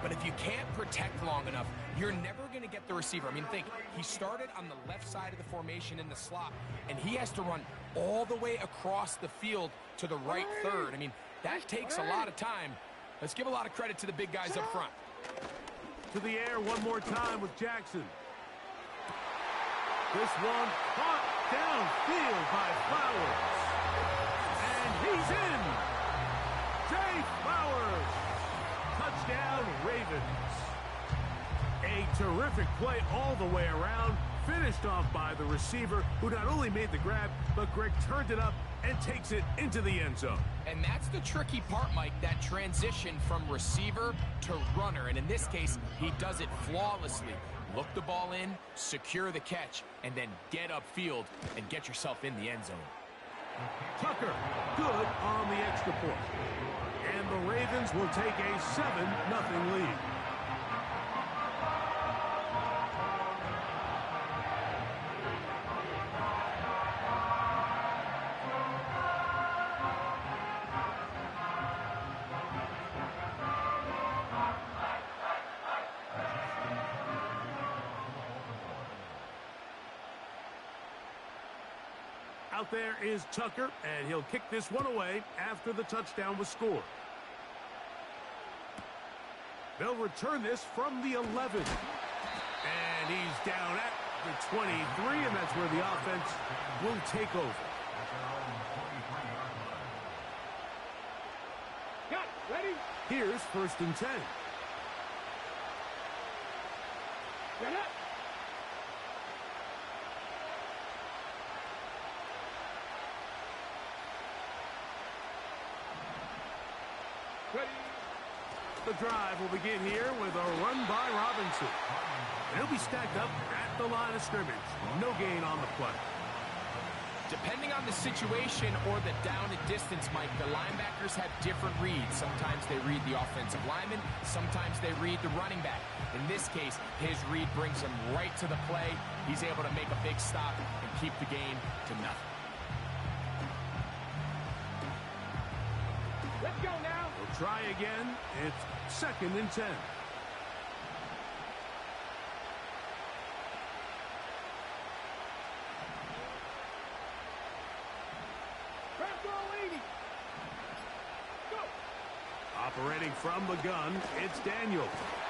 But if you can't protect long enough, you're never going to get the receiver. I mean, think, he started on the left side of the formation in the slot, and he has to run all the way across the field to the right third. I mean, that takes a lot of time. Let's give a lot of credit to the big guys up front. To the air one more time with Jackson. This one caught downfield by Flowers. And he's in. Zay Flowers. Touchdown, Ravens. A terrific play all the way around. Finished off by the receiver, who not only made the grab, but Greg turned it up and takes it into the end zone. And that's the tricky part, Mike, that transition from receiver to runner. And in this case, he does it flawlessly. Look the ball in, secure the catch, and then get upfield and get yourself in the end zone. Tucker, good on the extra point. And the Ravens will take a 7-0 lead. Out there is Tucker, and he'll kick this one away after the touchdown was scored. They'll return this from the 11. And he's down at the 23, and that's where the offense will take over. Got ready? Here's 1st and 10. Get up. Ready. The drive will begin here with a run by Robinson. They'll be stacked up at the line of scrimmage. No gain on the play. Depending on the situation or the down and distance, Mike, the linebackers have different reads. Sometimes they read the offensive lineman. Sometimes they read the running back. In this case, his read brings him right to the play. He's able to make a big stop and keep the game to nothing. Let's go now. We'll try again. It's 2nd and 10. Operating from the gun, it's Daniel.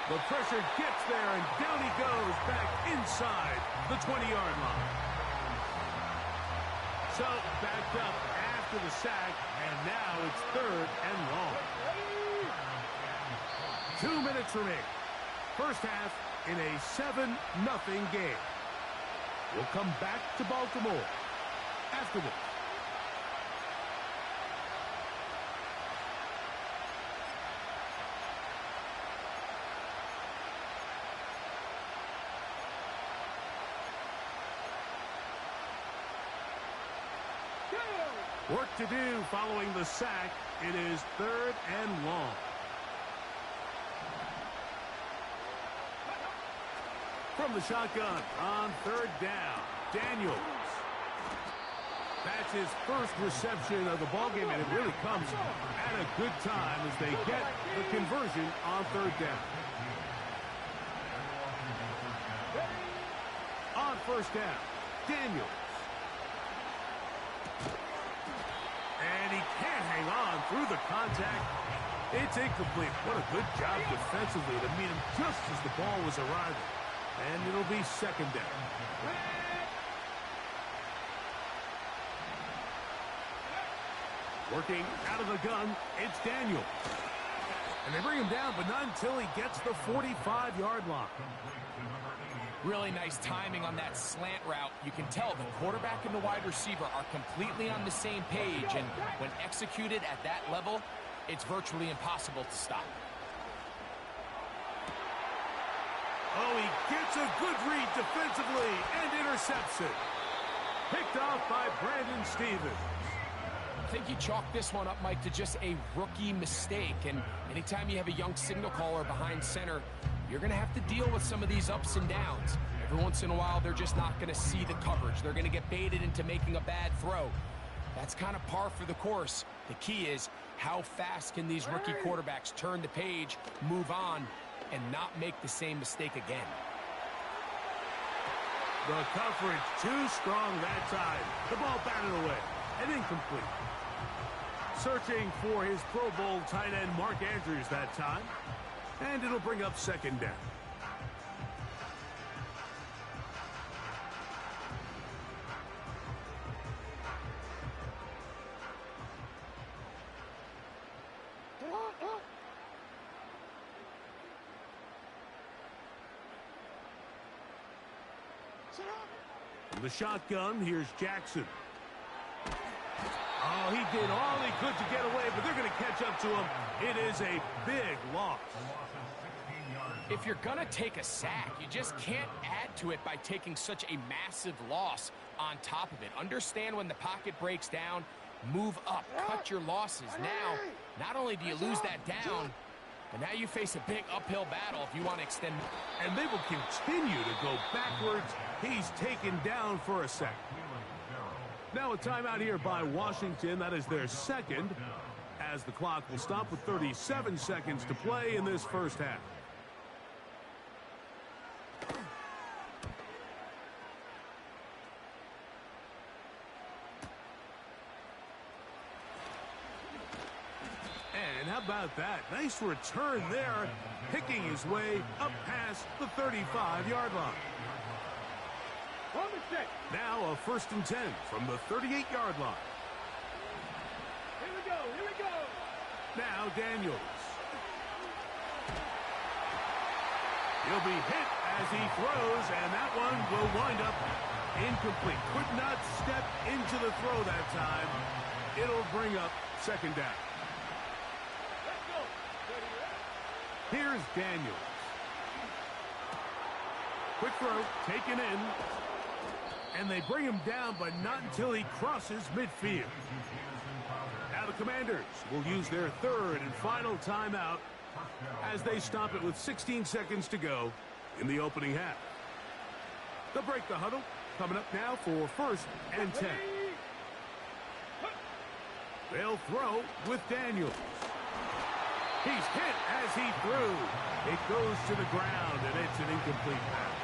The pressure gets there, and down he goes back inside the 20-yard line. So, backed up after the sack, and now it's 3rd and long. 2 minutes remaining. First half in a 7-0 game. We'll come back to Baltimore after this. Work to do following the sack. It is 3rd and long. From the shotgun on 3rd down, Daniels. That's his first reception of the ballgame, and it really comes at a good time as they get the conversion on 3rd down. On 1st down, Daniels. And he can't hang on through the contact. It's incomplete. What a good job defensively to meet him just as the ball was arriving. And it'll be second down. Working out of the gun, it's Daniel. And they bring him down, but not until he gets the 45-yard line. Really nice timing on that slant route. You can tell the quarterback and the wide receiver are completely on the same page, and when executed at that level, it's virtually impossible to stop. Oh, he gets a good read defensively and intercepts it. Picked off by Brandon Stephens. I think you chalk this one up, Mike, to just a rookie mistake. And anytime you have a young signal caller behind center, you're going to have to deal with some of these ups and downs. Every once in a while, they're just not going to see the coverage. They're going to get baited into making a bad throw. That's kind of par for the course. The key is how fast can these rookie quarterbacks turn the page, move on, and not make the same mistake again. The coverage too strong that time. The ball batted away and incomplete. Searching for his Pro Bowl tight end Mark Andrews that time. And it'll bring up second down. From the shotgun, here's Jackson. Oh, he did all he could to get away, but they're going to catch up to him. It is a big loss. If you're going to take a sack, you just can't add to it by taking such a massive loss on top of it. Understand when the pocket breaks down, move up, cut your losses. Now, not only do you lose that down, but now you face a big uphill battle if you want to extend. And they will continue to go backwards. He's taken down for a sack. Now a timeout here by Washington. That is their second, as the clock will stop with 37 seconds to play in this first half. And how about that? Nice return there, picking his way up past the 35-yard line. Now a 1st and 10 from the 38-yard line. Here we go, here we go. Now Daniels. He'll be hit as he throws, and that one will wind up incomplete. Could not step into the throw that time. It'll bring up second down. Let's go. Here's Daniels. Quick throw, taken in. And they bring him down, but not until he crosses midfield. Now the Commanders will use their third and final timeout as they stop it with 16 seconds to go in the opening half. They'll break the huddle. Coming up now for 1st and 10. They'll throw with Daniels. He's hit as he threw. It goes to the ground, and it's an incomplete pass.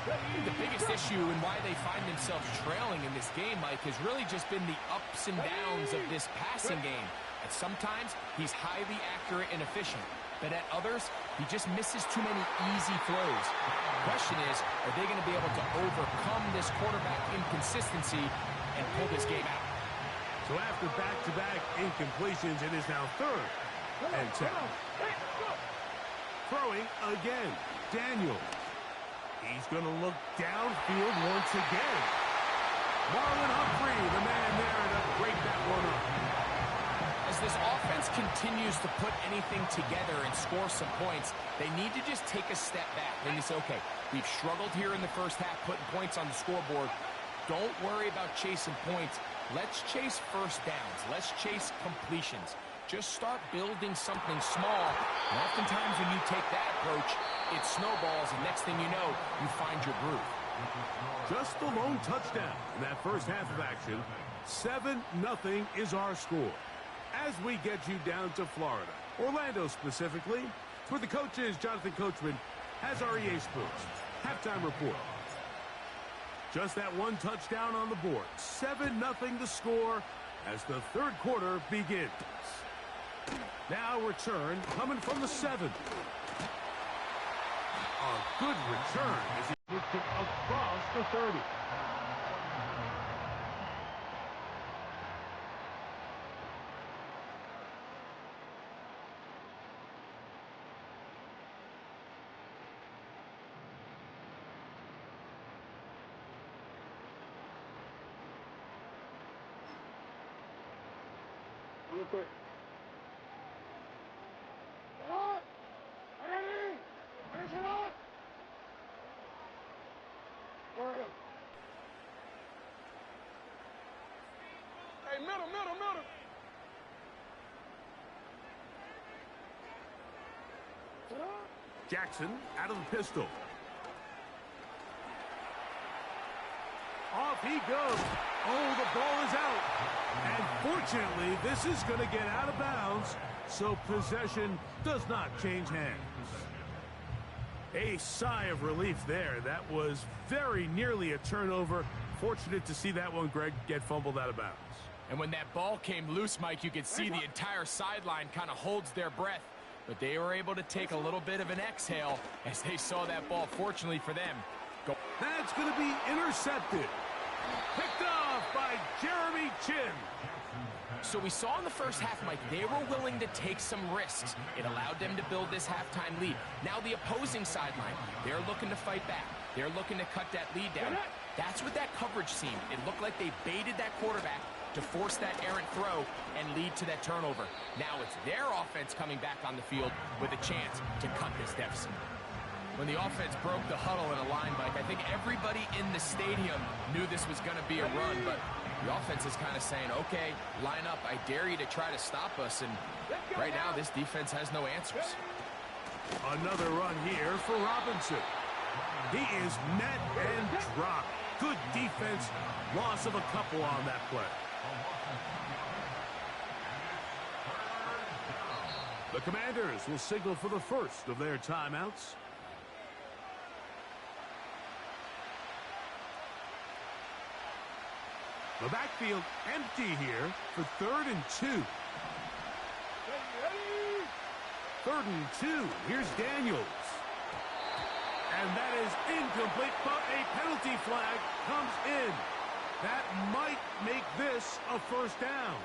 The biggest issue and why they find themselves trailing in this game, Mike, has really just been the ups and downs of this passing game. And sometimes he's highly accurate and efficient, but at others, he just misses too many easy throws. The question is, are they going to be able to overcome this quarterback inconsistency and pull this game out? So after back-to-back incompletions, it is now 3rd and 10. Throwing again, Daniels. He's going to look downfield once again. Marlon Humphrey, the man there to break that one up. As this offense continues to put anything together and score some points, they need to just take a step back. And you say, okay, we've struggled here in the first half putting points on the scoreboard. Don't worry about chasing points. Let's chase first downs. Let's chase completions. Just start building something small. And oftentimes when you take that approach, it snowballs, and next thing you know, you find your groove. Just the lone touchdown in that first half of action. 7-0 is our score. As we get you down to Florida, Orlando specifically, where the coach is Jonathan Coachman, has our EA Sports halftime report. Just that one touchdown on the board. 7-0 the score as the third quarter begins. Now return coming from the 7. A good return as he puts it across the 30. Real quick. Hey, middle. Jackson out of the pistol. Off he goes. Oh, the ball is out. And fortunately, this is going to get out of bounds, so possession does not change hands. A sigh of relief there. That was very nearly a turnover. Fortunate to see that one, Greg, get fumbled out of bounds. And when that ball came loose, Mike, you could see the entire sideline kind of holds their breath. But they were able to take a little bit of an exhale as they saw that ball, fortunately for them, go. That's going to be intercepted. Picked off by Jeremy Chinn. So we saw in the first half, Mike, they were willing to take some risks. It allowed them to build this halftime lead. Now the opposing sideline, they're looking to fight back. They're looking to cut that lead down. That's what that coverage seemed. It looked like they baited that quarterback to force that errant throw and lead to that turnover. Now it's their offense coming back on the field with a chance to cut this deficit. When the offense broke the huddle in a line, Mike, I think everybody in the stadium knew this was going to be a run, but the offense is kind of saying, okay, line up. I dare you to try to stop us, and right now this defense has no answers. Another run here for Robinson. He is met and dropped. Good defense. Loss of a couple on that play. The Commanders will signal for the first of their timeouts. The backfield empty here for 3rd and 2. 3rd and 2. Here's Daniels. And that is incomplete, but a penalty flag comes in. That might make this a first down.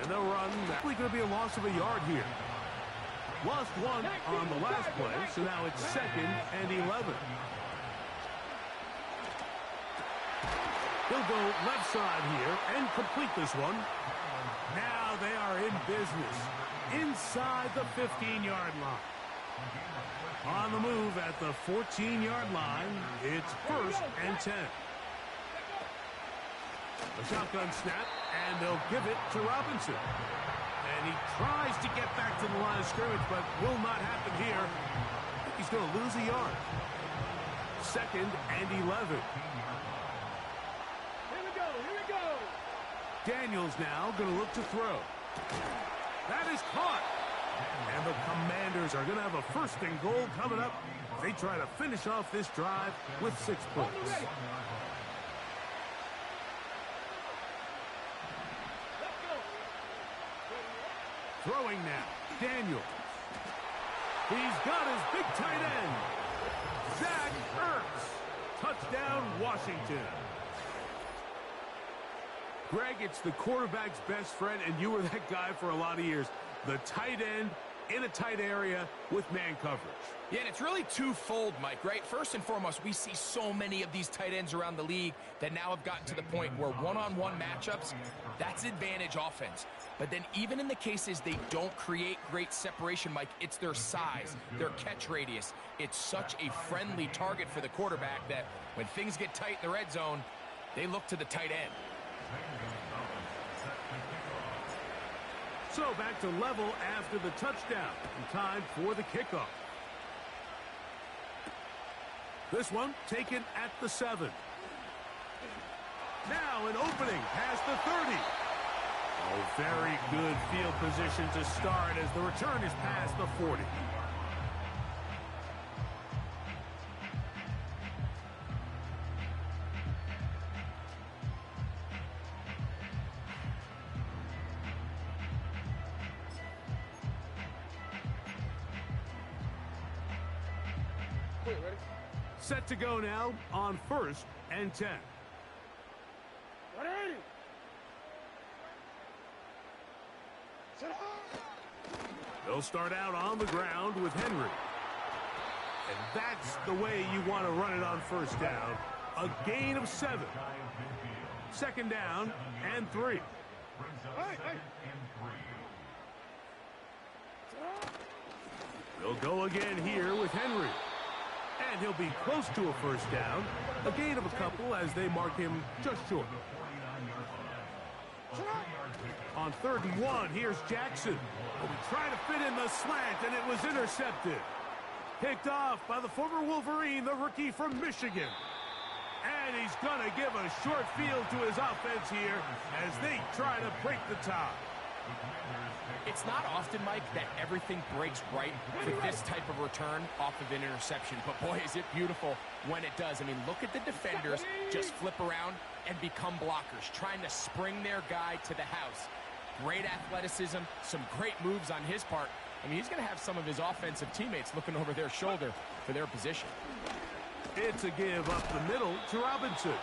And the run, that's going to be a loss of a yard here. Lost one on the last play, so now it's 2nd and 11. He'll go left side here and complete this one. Now they are in business inside the 15-yard line. On the move at the 14-yard line, it's 1st and 10. A shotgun snap, and they'll give it to Robinson. And he tries to get back to the line of scrimmage, but will not happen here. He's going to lose a yard. 2nd and 11. Here we go. Daniels now going to look to throw. That is caught. And the Commanders are going to have a 1st and goal coming up. They try to finish off this drive with 6 points. Throwing now, Daniels. He's got his big tight end, Zach Ertz. Touchdown, Washington. Greg, it's the quarterback's best friend, and you were that guy for a lot of years. The tight end in a tight area with man coverage. Yeah, and it's really twofold, Mike, right? First and foremost, we see so many of these tight ends around the league that now have gotten to the point where one-on-one matchups, that's advantage offense. But then even in the cases they don't create great separation, Mike, it's their size, their catch radius. It's such a friendly target for the quarterback that when things get tight in the red zone, they look to the tight end. So back to level after the touchdown. Time for the kickoff. This one taken at the 7. Now an opening past the 30. Oh, very good field position to start as the return is past the 40. Quick, ready? Set to go now on 1st and 10. Ready? Sit down. They'll start out on the ground with Henry. And that's the way you want to run it on 1st down. A gain of 7. 2nd down and 3. Hey. They'll go again here with Henry. And he'll be close to a 1st down. A gain of a couple as they mark him just short. On 3rd and 1, here's Jackson. He'll be trying to fit in the slant, and it was intercepted. Picked off by the former Wolverine, the rookie from Michigan. And he's going to give a short field to his offense here as they try to break the tie. It's not often, Mike, that everything breaks right for this type of return off of an interception. But, boy, is it beautiful when it does. I mean, look at the defenders just flip around and become blockers, trying to spring their guy to the house. Great athleticism, some great moves on his part. I mean, he's going to have some of his offensive teammates looking over their shoulder for their position. It's a give up the middle to Robinson.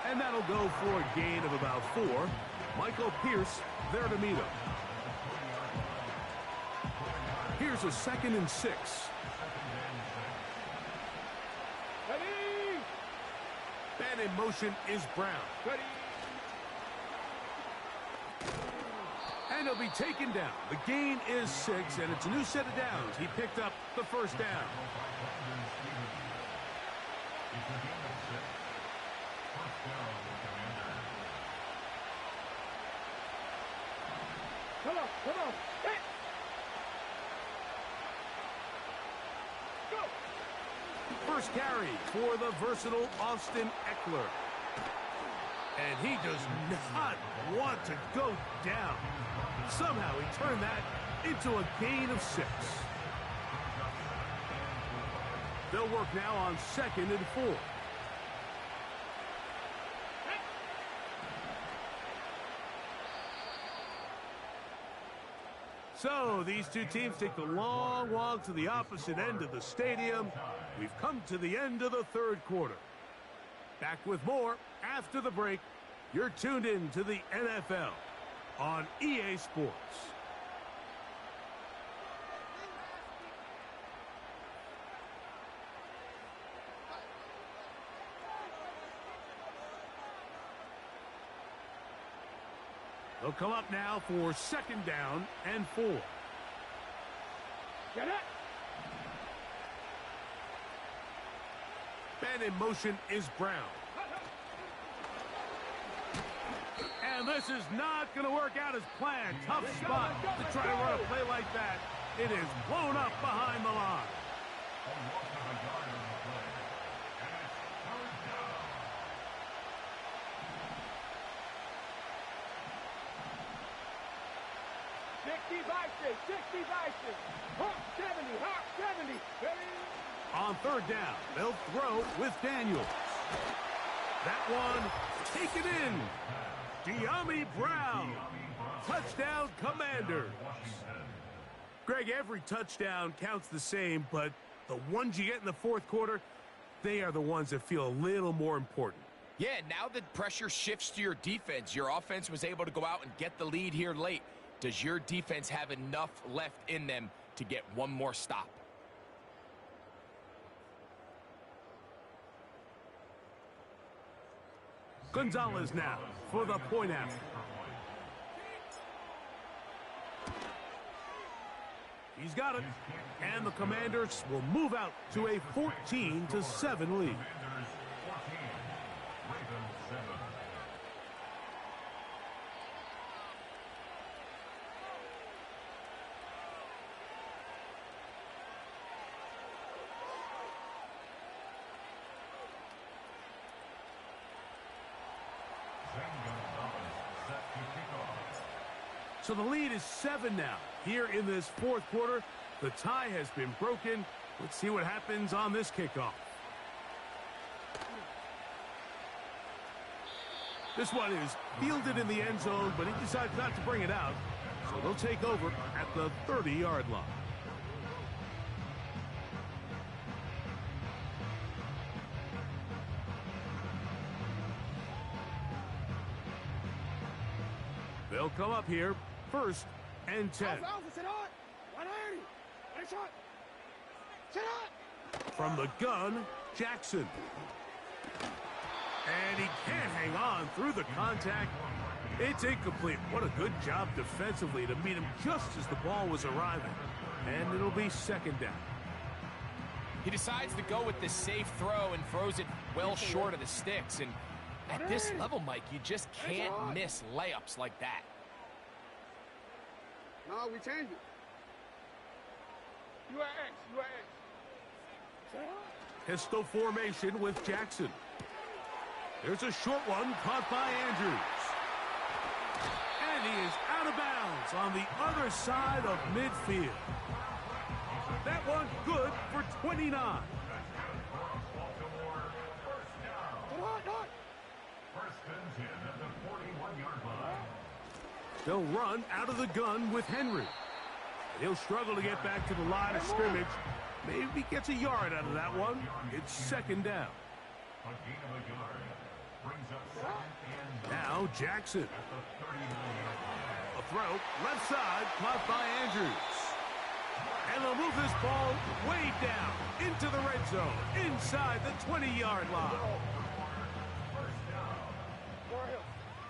And that'll go for a gain of about 4. Michael Pierce there to meet him. Here's a 2nd and 6. Ready? Man in motion is Brown. Ready? And he'll be taken down. The gain is 6, and it's a new set of downs. He picked up the 1st down. Come on. Hey. Go. First carry for the versatile Austin Eckler. And he does not want to go down. Somehow he turned that into a gain of 6. They'll work now on 2nd and 4. So these two teams take the long walk to the opposite end of the stadium. We've come to the end of the 3rd quarter. Back with more after the break. You're tuned in to the NFL on EA Sports. They'll come up now for 2nd down and 4. Get it. Man in motion is Brown. And this is not going to work out as planned. Tough spot to try to run a play like that. It is blown up behind the line. Hawk 70. Ready? On 3rd down, they'll throw with Daniels. That one taken in. Dyami Brown. Touchdown, Commanders. Greg, every touchdown counts the same, but the ones you get in the 4th quarter, they are the ones that feel a little more important. Yeah, now the pressure shifts to your defense. Your offense was able to go out and get the lead here late. Does your defense have enough left in them to get one more stop? Gonzalez now for the point after. He's got it. And the Commanders will move out to a 14-7 lead. So the lead is 7 now. Here in this 4th quarter, the tie has been broken. Let's see what happens on this kickoff. This one is fielded in the end zone, but he decides not to bring it out. So they'll take over at the 30-yard line. They'll come up here, 1st and 10. From the gun, Jackson. And he can't hang on through the contact. It's incomplete. What a good job defensively to meet him just as the ball was arriving. And it'll be 2nd down. He decides to go with the safe throw and throws it well short of the sticks. And at this level, Mike, you just can't miss layups like that. No, we changed it. You are X. You are X. Pistol formation with Jackson. There's a short one caught by Andrews. And he is out of bounds on the other side of midfield. That one good for 29. First and 10 at the 41-yard line. They'll run out of the gun with Henry. He'll struggle to get back to the line of scrimmage. Maybe gets a yard out of that one. It's 2nd down. A gain of a yard. Brings up 2nd and Now Jackson. at the 39-yard line. A throw, left side, caught by Andrews. And they'll move this ball way down into the red zone, inside the 20-yard line. First down.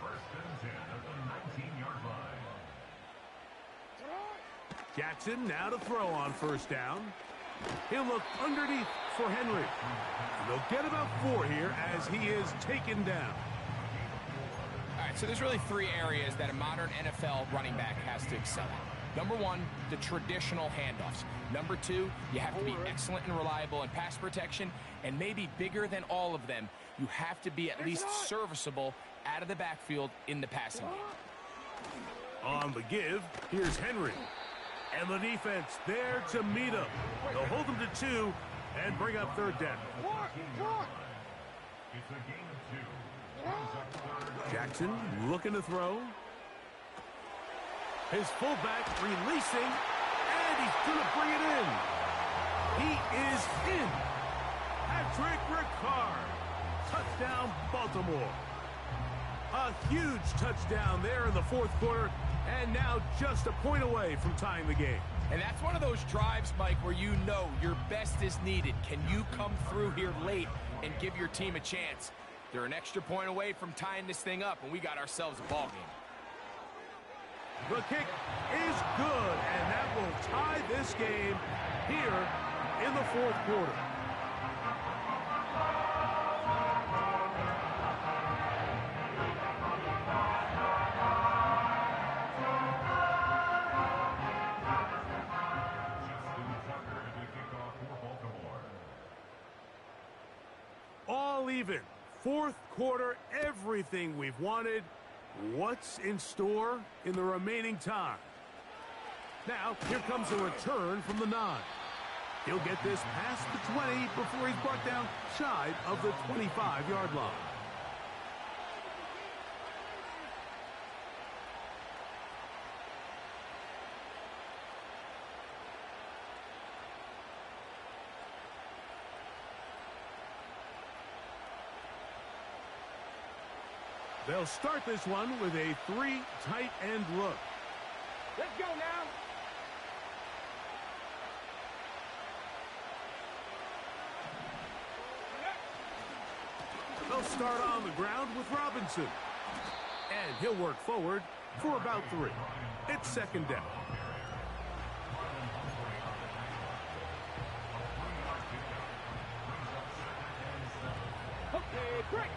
First and 10 at the 19-yard line. Jackson now to throw on 1st down. He'll look underneath for Henry. And they'll get about 4 here as he is taken down. All right, so there's really 3 areas that a modern NFL running back has to excel at. Number 1, the traditional handoffs. Number 2, you have to be excellent and reliable in pass protection. And maybe bigger than all of them, you have to be at least serviceable out of the backfield in the passing game. On the give, here's Henry. And the defense there to meet him. They'll hold him to 2 and bring up 3rd down. It's a gain of 2. Brings up 3rd. Jackson looking to throw. His fullback releasing, and he's going to bring it in. He is in. Patrick Ricard. Touchdown, Baltimore. A huge touchdown there in the 4th quarter, and now just a point away from tying the game. And that's one of those drives, Mike, where you know your best is needed. Can you come through here late and give your team a chance? They're an extra point away from tying this thing up, and we got ourselves a ball game. The kick is good, and that will tie this game here in the 4th quarter. Justin Tucker to kick off for Baltimore. All even. 4th quarter, everything we've wanted. What's in store in the remaining time? Now, here comes a return from the 9. He'll get this past the 20 before he's brought down shy of the 25-yard line. They'll start this one with a 3 tight end look. Let's go now. They'll start on the ground with Robinson. And he'll work forward for about 3. It's 2nd down. Okay, great.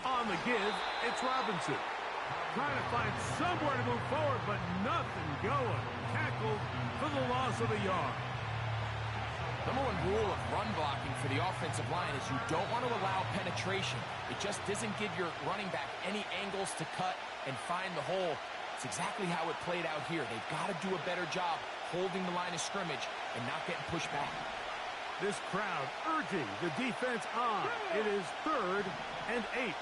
On the give, it's Robinson. Trying to find somewhere to move forward, but nothing going. Tackled for the loss of a yard. Number 1 rule of run blocking for the offensive line is you don't want to allow penetration. It just doesn't give your running back any angles to cut and find the hole. It's exactly how it played out here. They've got to do a better job holding the line of scrimmage and not getting pushed back. This crowd urging the defense on. It is 3rd and 8.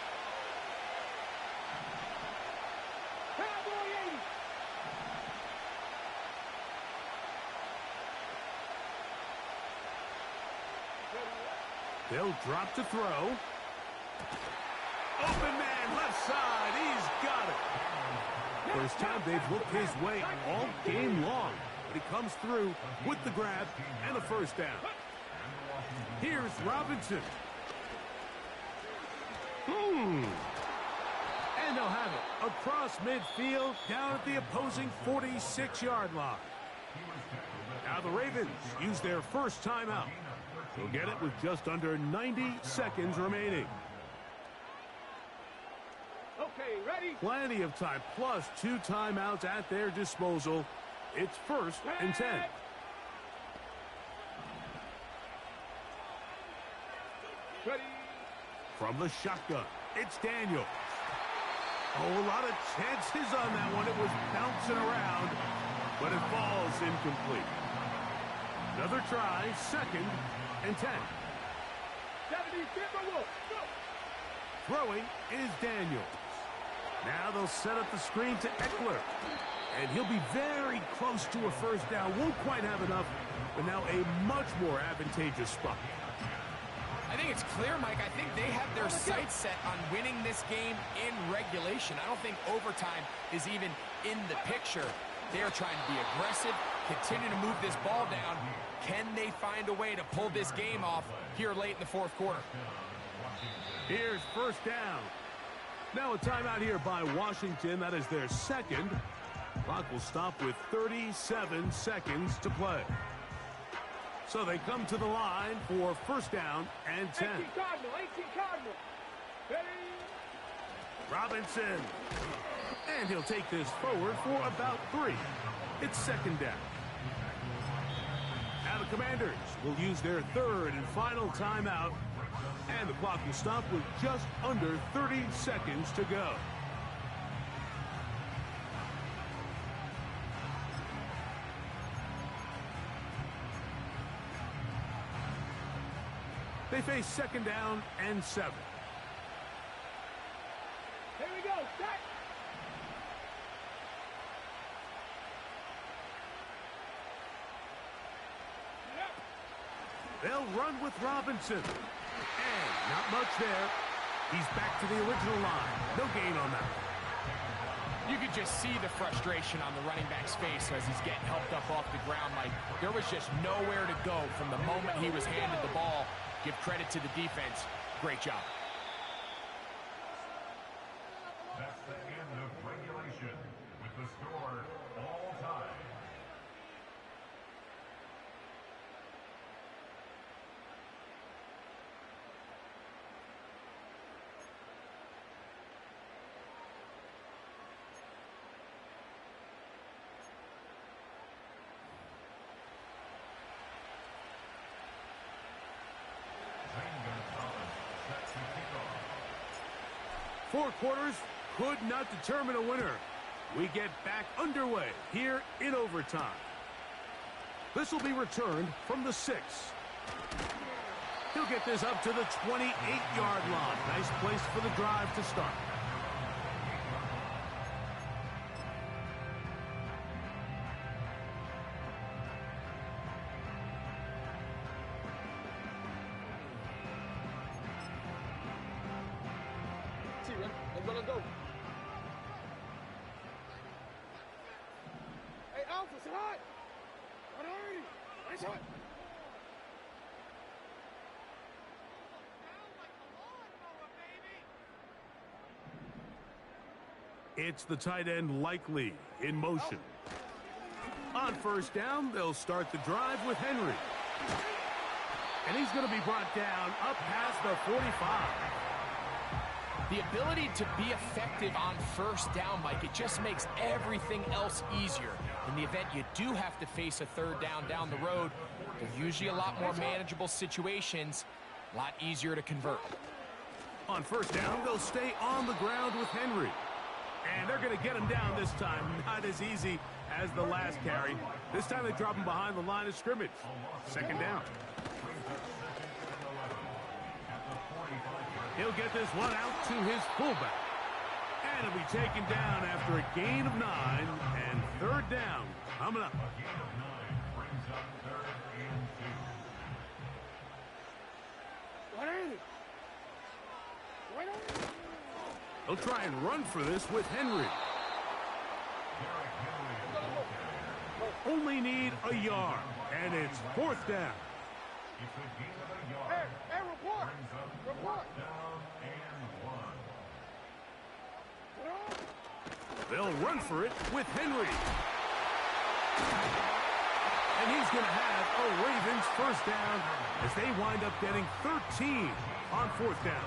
They'll drop to throw. Open man, left side. He's got it. First time they've looked his way all game long. But he comes through with the grab and a first down. Here's Robinson. And they'll have it across midfield down at the opposing 46-yard line. Now the Ravens use their first timeout. They'll get it with just under 90 seconds remaining. Okay, ready? Plenty of time, plus 2 timeouts at their disposal. It's 1st and 10. Ready? From the shotgun, it's Daniels. Oh, a lot of chances on that one. It was bouncing around, but it falls incomplete. Another try, 2nd and 10. 70, Throwing is Daniels. Now they'll set up the screen to Eckler. And he'll be very close to a first down. Won't quite have enough, but now a much more advantageous spot. I think it's clear, Mike. I think they have their sights set on winning this game in regulation. I don't think overtime is even in the picture. They're trying to be aggressive, continue to move this ball down. Can they find a way to pull this game off here late in the 4th quarter? Here's first down. Now a timeout here by Washington. That is their 2nd. Clock will stop with 37 seconds to play. So they come to the line for first down and 10. 18 Cardinal. Ready? Robinson. And he'll take this forward for about 3. It's 2nd down. Now the Commanders will use their 3rd and final timeout. And the clock will stop with just under 30 seconds to go. They face 2nd down and 7. Here we go. Set. They'll run with Robinson. And not much there. He's back to the original line. No gain on that. You could just see the frustration on the running back's face as he's getting helped up off the ground. Like, there was just nowhere to go from the moment he was handed the ball. Give credit to the defense. Great job. That's the end of regulation with the score all time. Four quarters could not determine a winner. We get back underway here in overtime. This will be returned from the 6. He'll get this up to the 28-yard line. Nice place for the drive to start. Let's go. Hey, Alpha, say hi. Nice one. It's the tight end Likely in motion. On first down, they'll start the drive with Henry. And he's going to be brought down up past the 45. The ability to be effective on first down, Mike, it just makes everything else easier. In the event you do have to face a third down the road, they're usually a lot more manageable situations, a lot easier to convert. On first down, they'll stay on the ground with Henry. And they're going to get him down this time. Not as easy as the last carry. This time they drop him behind the line of scrimmage. Second down. He'll get this one out to his fullback. And he'll be taken down after a gain of 9. And third down coming up. They'll try and run for this with Henry. Only need a yard, and it's 4th down. It's a gain of a yard. Hey, report. Brings up Report. 4th down and 1. They'll run for it with Henry. And he's going to have a Ravens 1st down as they wind up getting 13 on 4th down.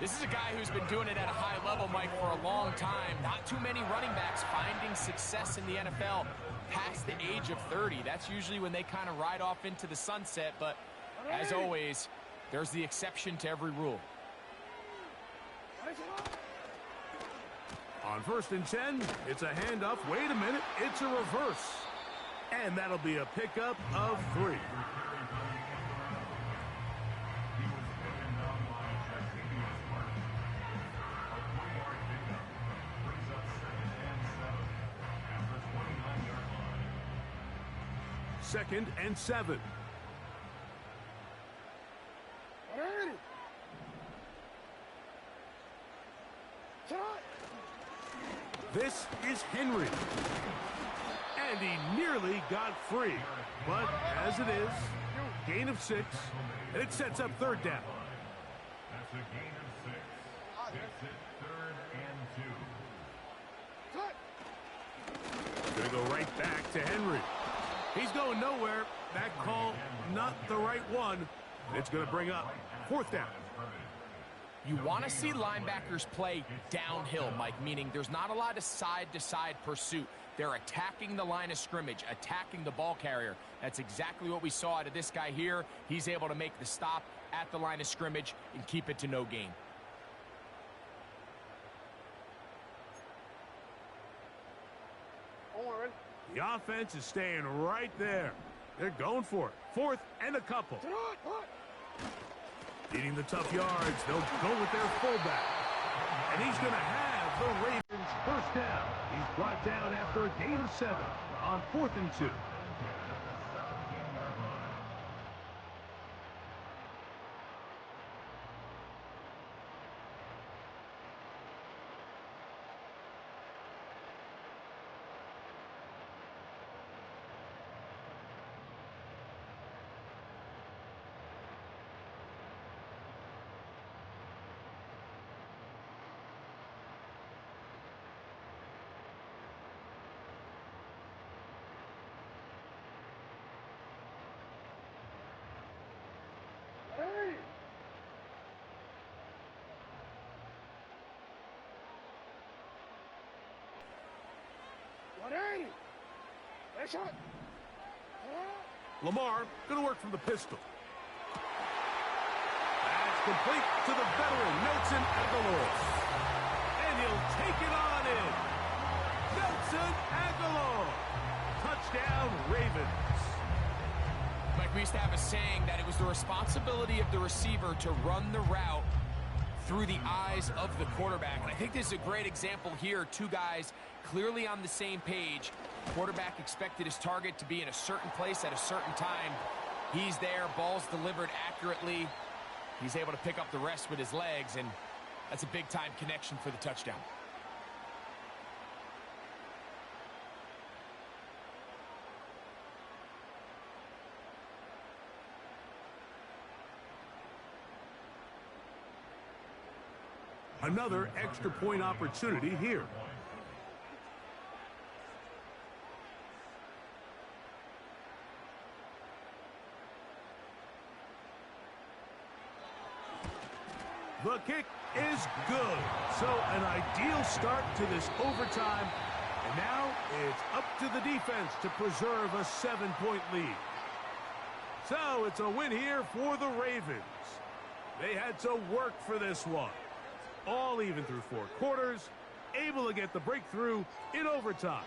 This is a guy who's been doing it at a high level, Mike, for a long time. Not too many running backs finding success in the NFL past the age of 30. That's usually when they kind of ride off into the sunset, but as always, there's the exception to every rule. On 1st and 10, it's a handoff. Wait a minute, it's a reverse. And that'll be a pickup of 3. Second and 7. This is Henry. And he nearly got free. But as it is, gain of 6, and it sets up 3rd down. That's a gain of 6. It's it 3rd and 2. Gonna go right back to Henry. He's going nowhere. That call, not the right one. It's going to bring up 4th down. You want to see linebackers play downhill, Mike, meaning there's not a lot of side-to-side pursuit. They're attacking the line of scrimmage, attacking the ball carrier. That's exactly what we saw out of this guy here. He's able to make the stop at the line of scrimmage and keep it to no gain. The offense is staying right there. They're going for it. 4th and a couple. Needing the tough yards, they'll go with their fullback. And he's going to have the Ravens 1st down. He's brought down after a gain of 7 on 4th and 2. Lamar going to work from the pistol. That's complete to the veteran, Nelson Agholor. And he'll take it on in. Nelson Agholor. Touchdown, Ravens. Mike, we used to have a saying that it was the responsibility of the receiver to run the route through the eyes of the quarterback. And I think this is a great example here. Two guys clearly on the same page. Quarterback expected his target to be in a certain place at a certain time. He's there, ball's delivered accurately. He's able to pick up the rest with his legs, and that's a big-time connection for the touchdown. Another extra point opportunity here. The kick is good. So an ideal start to this overtime. And now it's up to the defense to preserve a 7-point lead. So it's a win here for the Ravens. They had to work for this one. All even through 4 quarters, able to get the breakthrough in overtime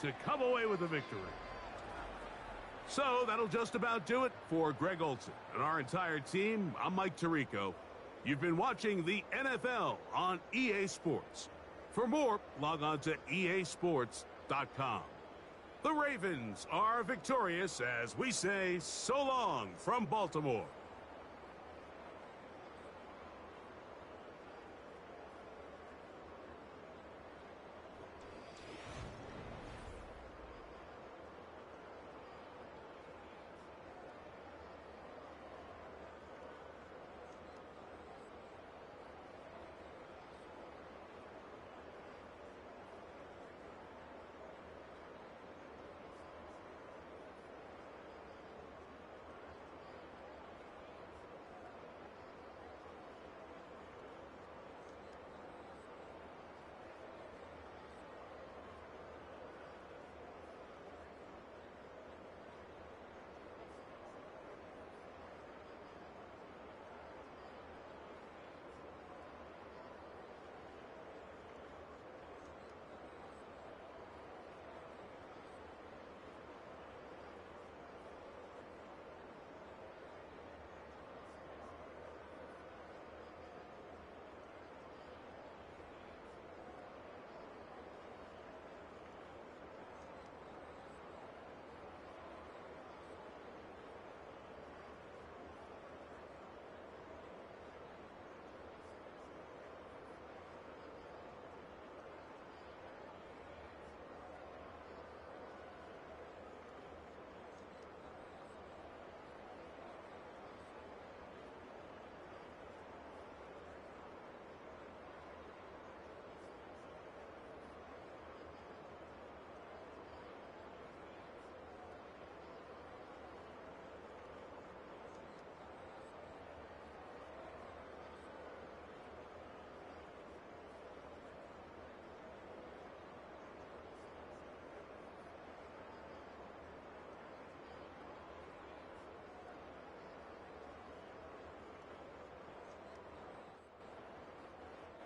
to come away with a victory. So that'll just about do it for Greg Olsen and our entire team. I'm Mike Tirico. You've been watching the NFL on EA Sports. For more, log on to easports.com. The Ravens are victorious as we say so long from Baltimore.